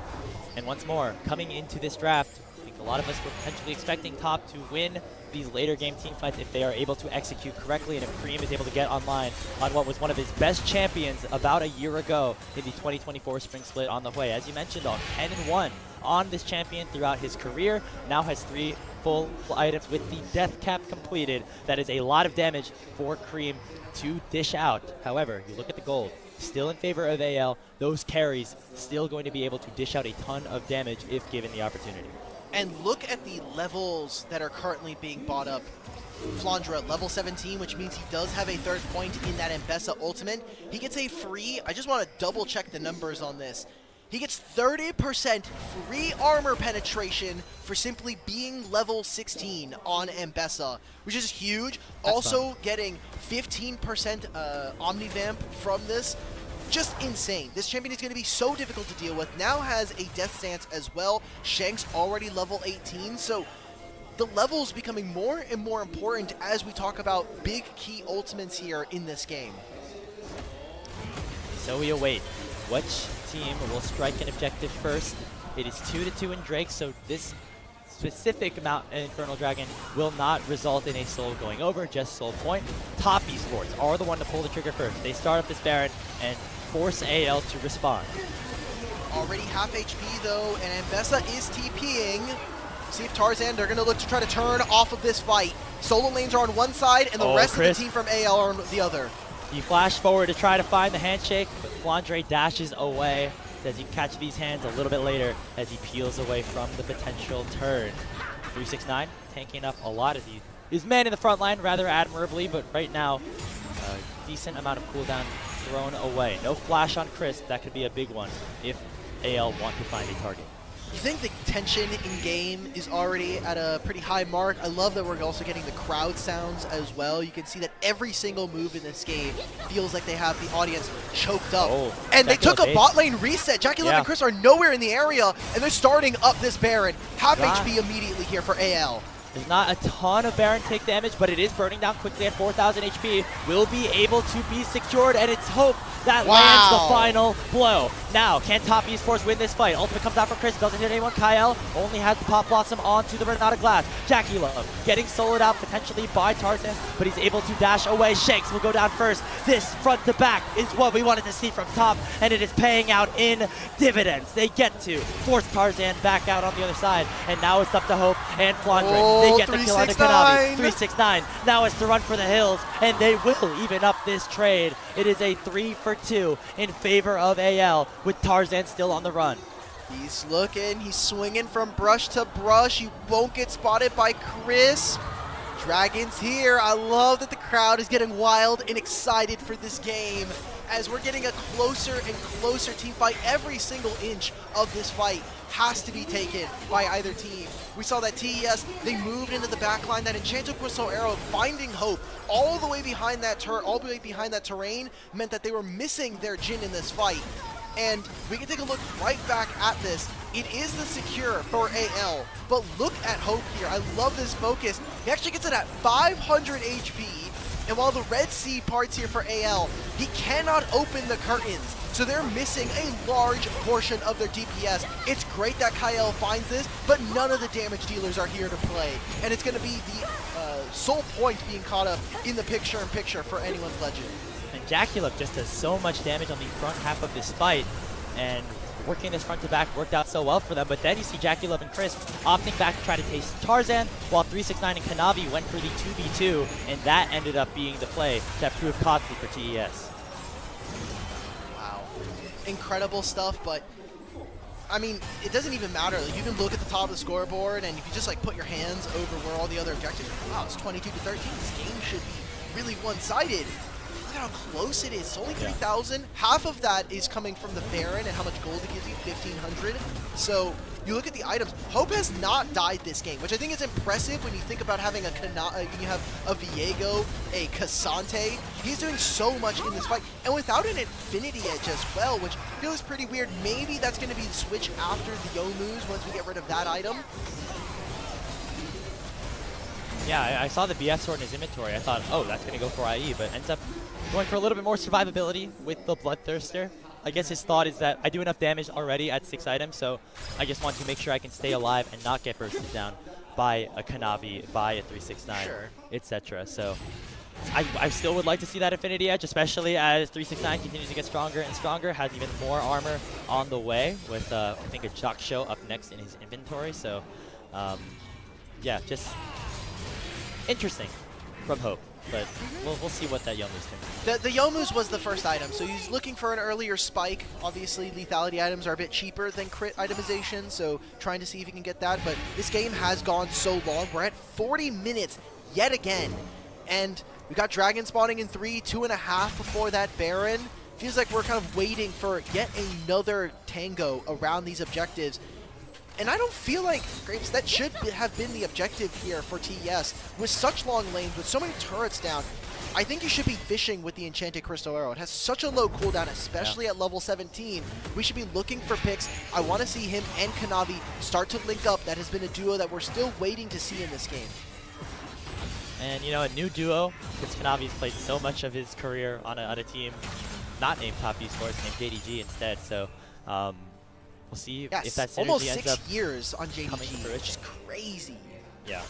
S2: And once more, coming into this draft, I think a lot of us were potentially expecting Top to win these later game team fights if they are able to execute correctly, and if Creme is able to get online on what was one of his best champions about a year ago in the 2024 Spring Split on the way. As you mentioned, on 10-1 on this champion throughout his career, now has 3 full items with the death cap completed. That is a lot of damage for Creme to dish out. However, you look at the gold, still in favor of AL. Those carries still going to be able to dish out a ton of damage if given the opportunity.
S1: And look at the levels that are currently being bought up. Flandre, level 17, which means he does have a 3rd point in that Mbessa ultimate. He gets a free, I just want to double check the numbers on this. He gets 30% free armor penetration for simply being level 16 on Mbessa, which is huge.
S2: That's
S1: also
S2: fun.
S1: getting 15% Omnivamp from this. Just insane. This champion is going to be so difficult to deal with. Now has a death stance as well. Shanks already level 18, so the levels becoming more and more important as we talk about big key ultimates here in this game.
S2: So we await which team will strike an objective first. It is 2-2 in Drake, so this specific amount in Infernal Dragon will not result in a soul going over, just soul point. Top Esports are the one to pull the trigger first. They start up this Baron and force AL to respond.
S1: Already half HP though, and Mbessa is TPing. See if Tarzan, they're going to look to try to turn off of this fight. Solo lanes are on one side, and the rest of the team from AL are on the other.
S2: You flash forward to try to find the handshake, but Flandre dashes away as you catch these hands a little bit later as he peels away from the potential turn. 369 tanking up a lot as he is man in the front line rather admirably, but right now, a decent amount of cooldown thrown away. No flash on Chris, that could be a big one if AL want to find a target.
S1: You think the tension in game is already at a pretty high mark. I love that we're also getting the crowd sounds as well. You can see that every single move in this game feels like they have the audience choked up.
S2: Oh,
S1: and they took a
S2: base.
S1: bot lane reset. JackeyLove and Chris are nowhere in the area, and they're starting up this Baron. Half HP immediately here for AL.
S2: There's not a ton of Baron take damage, but it is burning down quickly at 4,000 HP. Will be able to be secured, and it's hope that lands the final blow. Now, can Top Esports win this fight? Ultimate comes out for Chris, doesn't hit anyone. Kael only has the Pop Blossom onto the Renata Glass. JackeyLove getting soloed out potentially by Tarzan, but he's able to dash away. Shanks will go down first. This front to back is what we wanted to see from Top, and it is paying out in dividends. They get to force Tarzan back out on the other side, and now it's up to Hope and Flandre. They get the kill on the Kanavi. 369. Now it's to run for the hills, and they will even up this trade. It is a 3-for-2 in favor of AL, with Tarzan still on the run.
S1: He's looking, he's swinging from brush to brush. He won't get spotted by Chris. Dragon's here. I love that the crowd is getting wild and excited for this game as we're getting a closer and closer team fight. Every single inch of this fight has to be taken by either team. We saw that TES, they moved into the back line, that Enchanted Crystal Arrow finding Hope all the way behind that terrain meant that they were missing their Jhin in this fight. And we can take a look right back at this. It is the secure for AL, but look at Hope here. I love this focus. He actually gets it at 500 HP, and while the Red Sea parts here for AL, he cannot open the curtains, so they're missing a large portion of their DPS. It's great that Kael finds this, but none of the damage dealers are here to play, and it's going to be the sole point being caught up in the picture-in-picture for anyone's Legend.
S2: And JackeyLove just does so much damage on the front half of this fight, and working this front to back worked out so well for them. But then you see JackeyLove and Chris opting back to try to taste Tarzan, while 369 and Kanavi went for the 2v2, and that ended up being the play that proved costly for TES.
S1: Wow, incredible stuff. But I mean, it doesn't even matter. Like, you can look at the top of the scoreboard, and if you just like put your hands over where all the other objectives are, wow, it's 22-13. This game should be really one-sided. Look at how close it is. It's only 3,000. Half of that is coming from the Baron and how much gold it gives you, 1,500. So you look at the items. Hope has not died this game, which I think is impressive when you think about having you have a Viego, a Cassante. He's doing so much in this fight, and without an Infinity Edge as well, which feels pretty weird. Maybe that's going to be the switch after the Youmu's once we get rid of that item.
S2: Yeah, I saw the BF sword in his inventory. I thought, oh, that's going to go for IE, but ends up going for a little bit more survivability with the Bloodthirster. I guess his thought is that I do enough damage already at 6 items, so I just want to make sure I can stay alive and not get bursted down by a Kanavi, by a 369,
S1: Sure.
S2: etc. So I still would like to see that Infinity Edge, especially as 369 continues to get stronger and stronger, has even more armor on the way with, I think, a Jock Show up next in his inventory. So, yeah, just interesting from Hope. But we'll see what that Yomu's can do.
S1: The Yomu's was the first item, so he's looking for an earlier spike. Obviously, lethality items are a bit cheaper than crit itemization, so trying to see if he can get that. But this game has gone so long. We're at 40 minutes yet again. And we got Dragon spawning in 3, 2.5 before that Baron. Feels like we're kind of waiting for yet another tango around these objectives. And I don't feel like, Grapes, that should have been the objective here for TES. With such long lanes, with so many turrets down, I think you should be fishing with the Enchanted Crystal Arrow. It has such a low cooldown, especially at level 17. We should be looking for picks. I want to see him and Kanavi start to link up. That has been a duo that we're still waiting to see in this game.
S2: And, you know, a new duo, because Kanavi's played so much of his career on a team not named Top Esports, named JDG instead. So, we'll see if that synergy
S1: almost
S2: ends
S1: 6
S2: up
S1: years on JDG,
S2: coming to fruition.
S1: which is crazy.
S2: Yeah.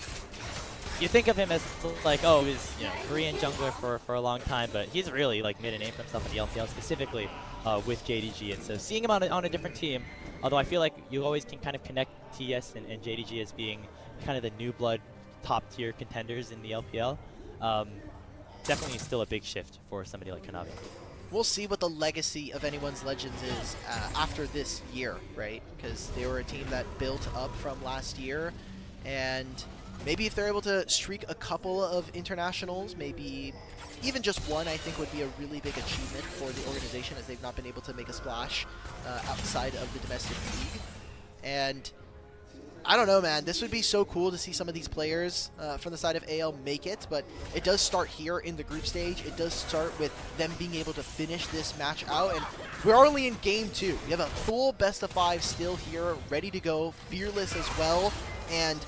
S2: You think of him as like, oh, he's, you know, Korean jungler for a long time, but he's really like made a name for himself in the LPL, specifically with JDG. And so seeing him on a different team, although I feel like you always can kind of connect TS and JDG as being kind of the new blood top tier contenders in the LPL, definitely still a big shift for somebody like Kanavi.
S1: We'll see what the legacy of anyone's Legends is after this year, right? Because they were a team that built up from last year, and maybe if they're able to streak a couple of internationals, maybe even just one, I think would be a really big achievement for the organization, as they've not been able to make a splash outside of the domestic league. And I don't know, man. This would be so cool to see some of these players from the side of AL make it, but it does start here in the group stage. It does start with them being able to finish this match out, and we're only in Game 2. We have a full best-of-5 still here, ready to go, fearless as well, and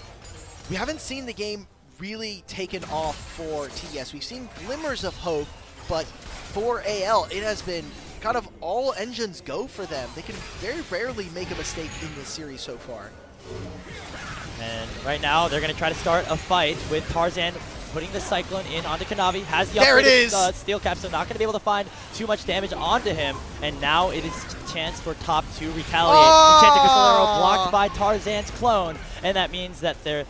S1: we haven't seen the game really taken off for TES. We've seen glimmers of hope, but for AL, it has been kind of all engines go for them. They can very rarely make a mistake in this series so far.
S2: And right now, they're going to try to start a fight with Tarzan putting the Cyclone in onto Kanavi. Has the upgraded steel cap, so not going to be able to find too much damage onto him. And now it is a chance for top 2 retaliate. Enchanted Crystal Arrow blocked by Tarzan's clone, and that means that their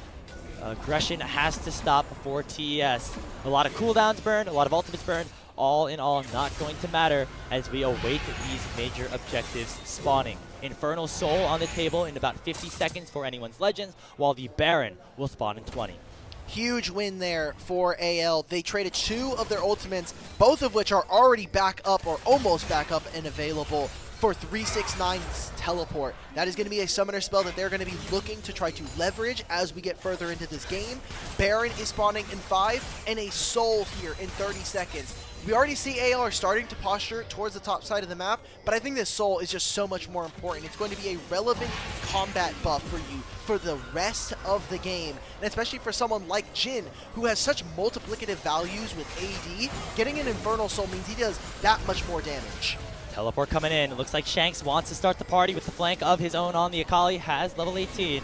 S2: aggression has to stop for TES. A lot of cooldowns burned, a lot of ultimates burned. All in all, not going to matter as we await these major objectives spawning. Infernal Soul on the table in about 50 seconds for anyone's Legends, while the Baron will spawn in 20.
S1: Huge win there for AL. They traded 2 of their ultimates, both of which are already back up or almost back up and available for 369's teleport. That is going to be a summoner spell that they're going to be looking to try to leverage as we get further into this game. Baron is spawning in 5 and a Soul here in 30 seconds. We already see AL are starting to posture towards the top side of the map, but I think this Soul is just so much more important. It's going to be a relevant combat buff for you for the rest of the game, and especially for someone like Jhin, who has such multiplicative values with AD. Getting an Infernal Soul means he does that much more damage.
S2: Teleport coming in. It looks like Shanks wants to start the party with the flank of his own on the Akali, has level 18.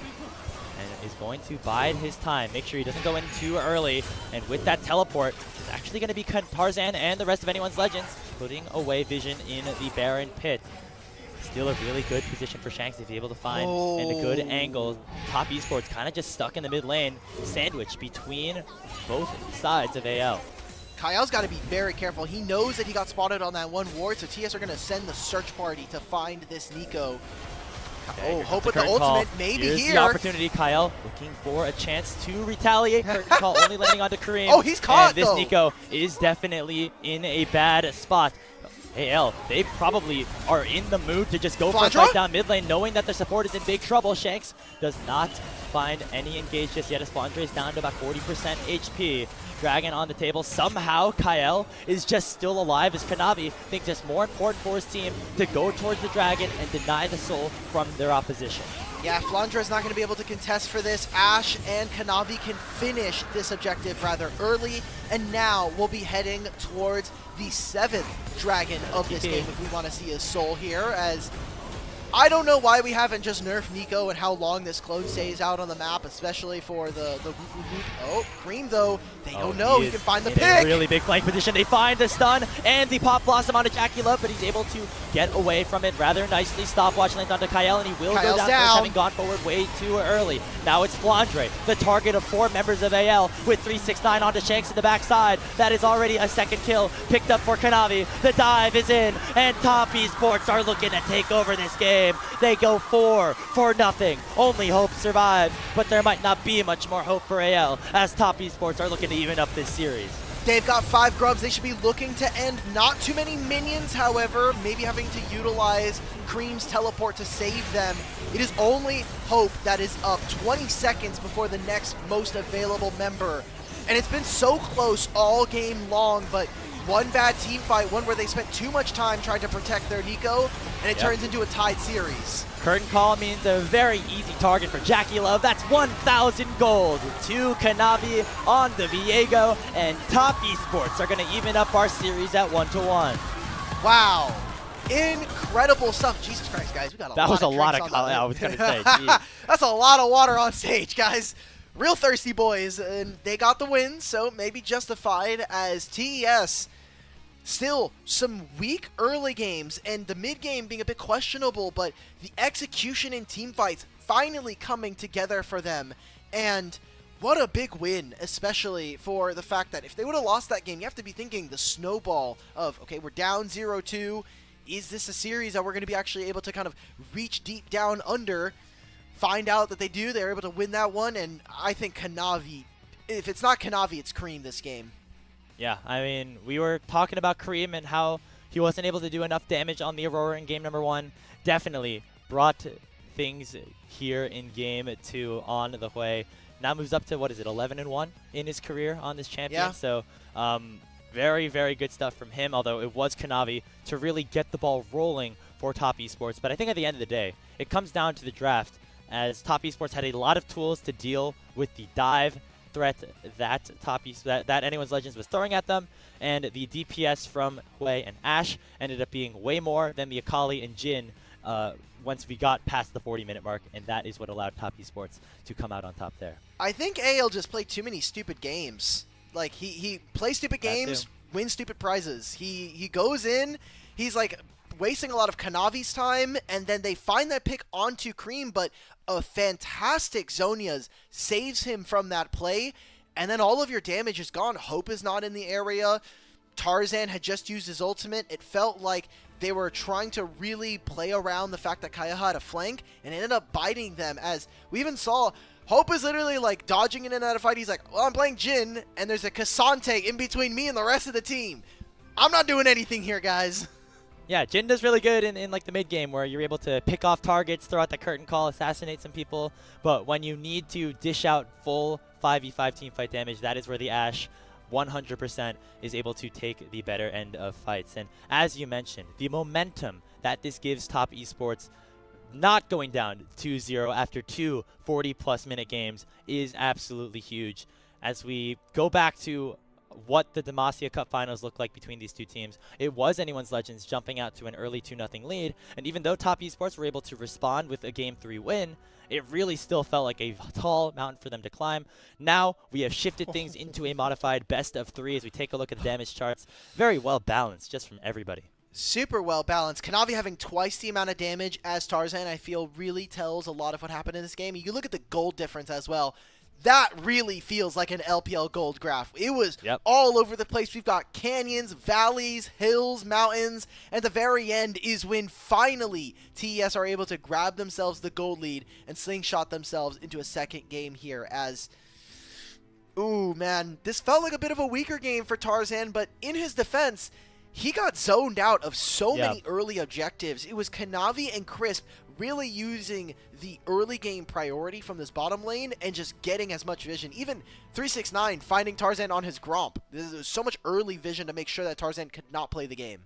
S2: And is going to bide his time, make sure he doesn't go in too early. And with that teleport, it's actually going to be Tarzan and the rest of anyone's Legends putting away Vision in the Baron pit. Still a really good position for Shanks to be able to find and a good angle. Top Esports kind of just stuck in the mid lane, sandwiched between both sides of AL.
S1: Kael's got to be very careful. He knows that he got spotted on that one ward, so TS are going to send the search party to find this Nico.
S2: Okay,
S1: Hope with the ultimate, maybe
S2: Here's
S1: here.
S2: The opportunity, Kael looking for a chance to retaliate. Curtain call only landing onto Creme.
S1: Oh, he's caught,
S2: and this
S1: though.
S2: Nico is definitely in a bad spot. AL, they probably are in the mood to just go for a fight down mid lane, knowing that their support is in big trouble. Shanks does not find any engage just yet, as Flandre is down to about 40% HP. Dragon on the table. Somehow Kael is just still alive, as Kanavi thinks it's more important for his team to go towards the Dragon and deny the soul from their opposition.
S1: Yeah, Flandre is not going to be able to contest for this. Ash and Kanavi can finish this objective rather early, and now we'll be heading towards the 7th Dragon of this game if we want to see a soul here, as I don't know why we haven't just nerfed Nico and how long this clone stays out on the map, especially for the Oh, Creme though, they don't know. He can find the pick.
S2: In a really big flank position. They find the stun and the pop blossom onto JackeyLove, but he's able to get away from it rather nicely. Stopwatch lands onto Kael, and he will go down, first, having gone forward way too early. Now it's Flandre, the target of 4 members of AL, with 369 onto Shanks in the backside. That is already a second kill picked up for Kanavi. The dive is in, and Top Esports are looking to take over this game. They go 4-0. Only Hope survives, but there might not be much more hope for AL as Top Esports are looking to even up this series.
S1: They've got 5 grubs. They should be looking to end. Not too many minions, however, maybe having to utilize Creme's teleport to save them. It is only Hope that is up 20 seconds before the next most available member. And it's been so close all game long, but one bad team fight, one where they spent too much time trying to protect their Nico, and it turns into a tied series.
S2: Curtain call means a very easy target for JackeyLove. That's 1,000 gold to Kanavi on the Viego, and Top Esports are going to even up our series at 1-1.
S1: Wow. Incredible stuff. Jesus Christ, guys. We got a lot of drinks on that.
S2: I was going to say, geez.
S1: That's a lot of water on stage, guys. Real thirsty boys, and they got the win, so maybe justified, as TES still some weak early games and the mid game being a bit questionable, but the execution in team fights finally coming together for them. And what a big win, especially for the fact that if they would have lost that game, you have to be thinking the snowball of, okay, we're down 0-2. Is this a series that we're going to be actually able to kind of reach deep down under? Find out that they do. They're able to win that one, and I think Kanavi, if it's not Kanavi, it's Creme this game.
S2: Yeah, I mean, we were talking about Creme and how he wasn't able to do enough damage on the Aurora in game number 1. Definitely brought things here in game 2 on the way. Now moves up to, what is it, 11-1 in his career on this champion.
S1: Yeah.
S2: So very, very good stuff from him, although it was Kanavi to really get the ball rolling for Top Esports. But I think at the end of the day, it comes down to the draft, as Top Esports had a lot of tools to deal with the dive threat that that Anyone's Legends was throwing at them, and the DPS from Hui and Ashe ended up being way more than the Akali and Jhin once we got past the 40-minute mark, and that is what allowed Top Esports to come out on top there.
S1: I think AL just played too many stupid games. Like, he plays stupid games, wins stupid prizes. He goes in, he's like wasting a lot of Kanavi's time, and then they find that pick onto Creme, but a fantastic Zhonya's saves him from that play, and then all of your damage is gone. Hope is not in the area. Tarzan had just used his ultimate. It felt like they were trying to really play around the fact that Kael had a flank, and it ended up biting them, as we even saw Hope is literally like dodging in and out of fight. He's like, well, I'm playing Jhin, and there's a Cassante in between me and the rest of the team. I'm not doing anything here, guys.
S2: Yeah, Jhin does really good in like the mid game, where you're able to pick off targets, throw out the curtain call, assassinate some people. But when you need to dish out full 5v5 team fight damage, that is where the Ashe 100% is able to take the better end of fights. And as you mentioned, the momentum that this gives Top Esports, not going down 2-0 after 2 40-plus minute games, is absolutely huge. As we go back to what the Demacia Cup finals look like between these two teams, it was Anyone's Legends jumping out to an early 2-0 lead, and even though Top Esports were able to respond with a Game 3 win, it really still felt like a tall mountain for them to climb. Now we have shifted things into a modified best of 3 as we take a look at the damage charts. Very well balanced just from everybody.
S1: Super well balanced. Kanavi having twice the amount of damage as Tarzan, I feel, really tells a lot of what happened in this game. You look at the gold difference as well. That really feels like an LPL gold graph. It was all over the place. We've got canyons, valleys, hills, mountains, and the very end is when finally TES are able to grab themselves the gold lead and slingshot themselves into a second game here as... Ooh, man, this felt like a bit of a weaker game for Tarzan, but in his defense, he got zoned out of so many early objectives. It was Kanavi and Crisp really using the early game priority from this bottom lane and just getting as much vision. Even 369 finding Tarzan on his Gromp. There's so much early vision to make sure that Tarzan could not play the game.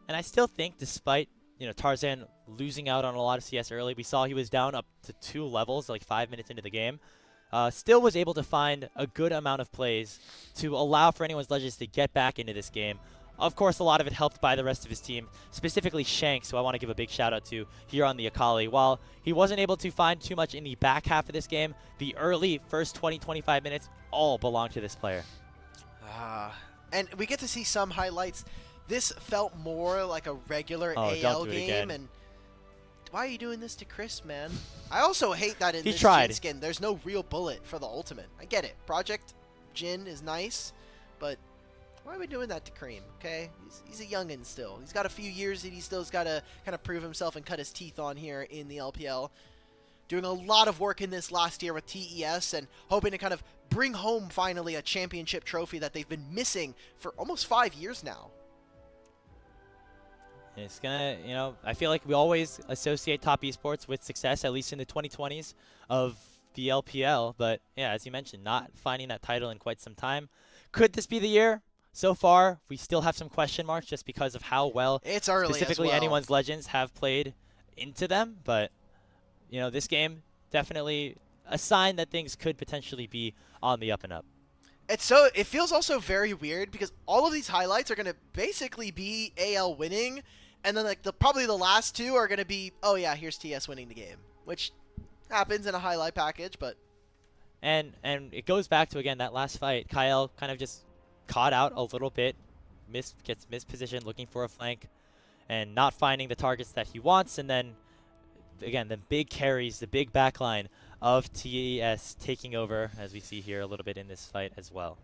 S2: And I still think, despite Tarzan losing out on a lot of CS early, we saw he was down up to 2 levels, like 5 minutes into the game. Still was able to find a good amount of plays to allow for Anyone's Legends to get back into this game. Of course, a lot of it helped by the rest of his team, specifically Shanks, who I want to give a big shout out to here on the Akali. While he wasn't able to find too much in the back half of this game, the early first 20-25 minutes all belong to this player.
S1: And we get to see some highlights. This felt more like a regular AL game, and why are you doing this to Chris, man? I also hate that in this Jhin skin, there's no real bullet for the ultimate. I get it. Project Jhin is nice, but why are we doing that to Creme, okay? He's a youngin' still. He's got a few years that he still's got to kind of prove himself and cut his teeth on here in the LPL. Doing a lot of work in this last year with TES and hoping to kind of bring home finally a championship trophy that they've been missing for almost 5 years now.
S2: It's gonna, you know, I feel like we always associate top esports with success, at least in the 2020s of the LPL. But yeah, as you mentioned, not finding that title in quite some time. Could this be the year? So far, we still have some question marks just because of how well
S1: it's early
S2: specifically
S1: as well.
S2: anyone's legends have played into them. But, you know, this game definitely a sign that things could potentially be on the up and up.
S1: It feels also very weird because all of these highlights are going to basically be AL winning, and then like probably the last two are going to be, oh yeah, here's TS winning the game, which happens in a highlight package, but
S2: and it goes back to again that last fight. Kael kind of just caught out a little bit, gets mispositioned looking for a flank, and not finding the targets that he wants, and then again the big carries, the big backline of TES taking over, as we see here a little bit in this fight as well.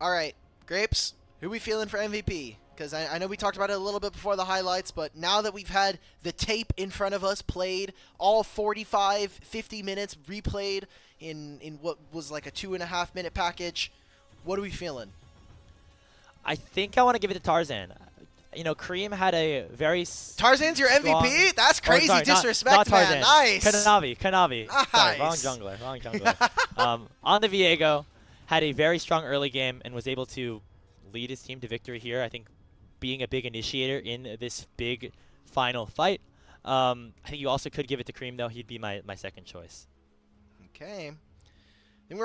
S1: All right, Grapes, who are we feeling for MVP? Because I know we talked about it a little bit before the highlights, but now that we've had the tape in front of us played, all 45, 50 minutes replayed in what was like a 2.5 minute package, what are we feeling?
S2: I think I want to give it to Tarzan. You know, Creme had a very
S1: Tarzan's your MVP? That's crazy disrespect,
S2: not Tarzan.
S1: Man. Nice.
S2: Kanavi.
S1: Nice.
S2: Sorry, wrong jungler. On the Viego, had a very strong early game and was able to lead his team to victory here. I think being a big initiator in this big final fight. I think you also could give it to Creme, though. He'd be my second choice.
S1: Okay. And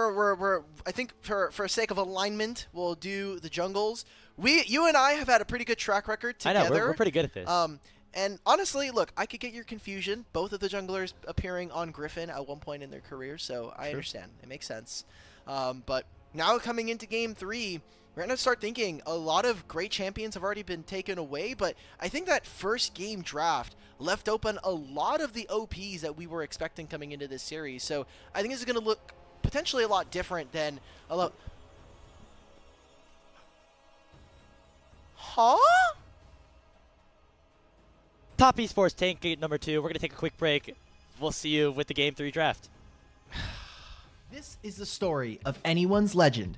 S1: I think for sake of alignment, we'll do the jungles. You and I have had a pretty good track record together.
S2: I know, we're pretty good at this.
S1: And honestly, look, I could get your confusion. Both of the junglers appearing on Griffin at one point in their career, so I understand. It makes sense. But now coming into Game 3, we're going to start thinking a lot of great champions have already been taken away, but I think that first game draft left open a lot of the OPs that we were expecting coming into this series. So I think this is going to look potentially a lot different than a lot. Huh?
S2: Top Esports Tank Gate number 2. We're going to take a quick break. We'll see you with the Game 3 draft.
S3: This is the story of anyone's legend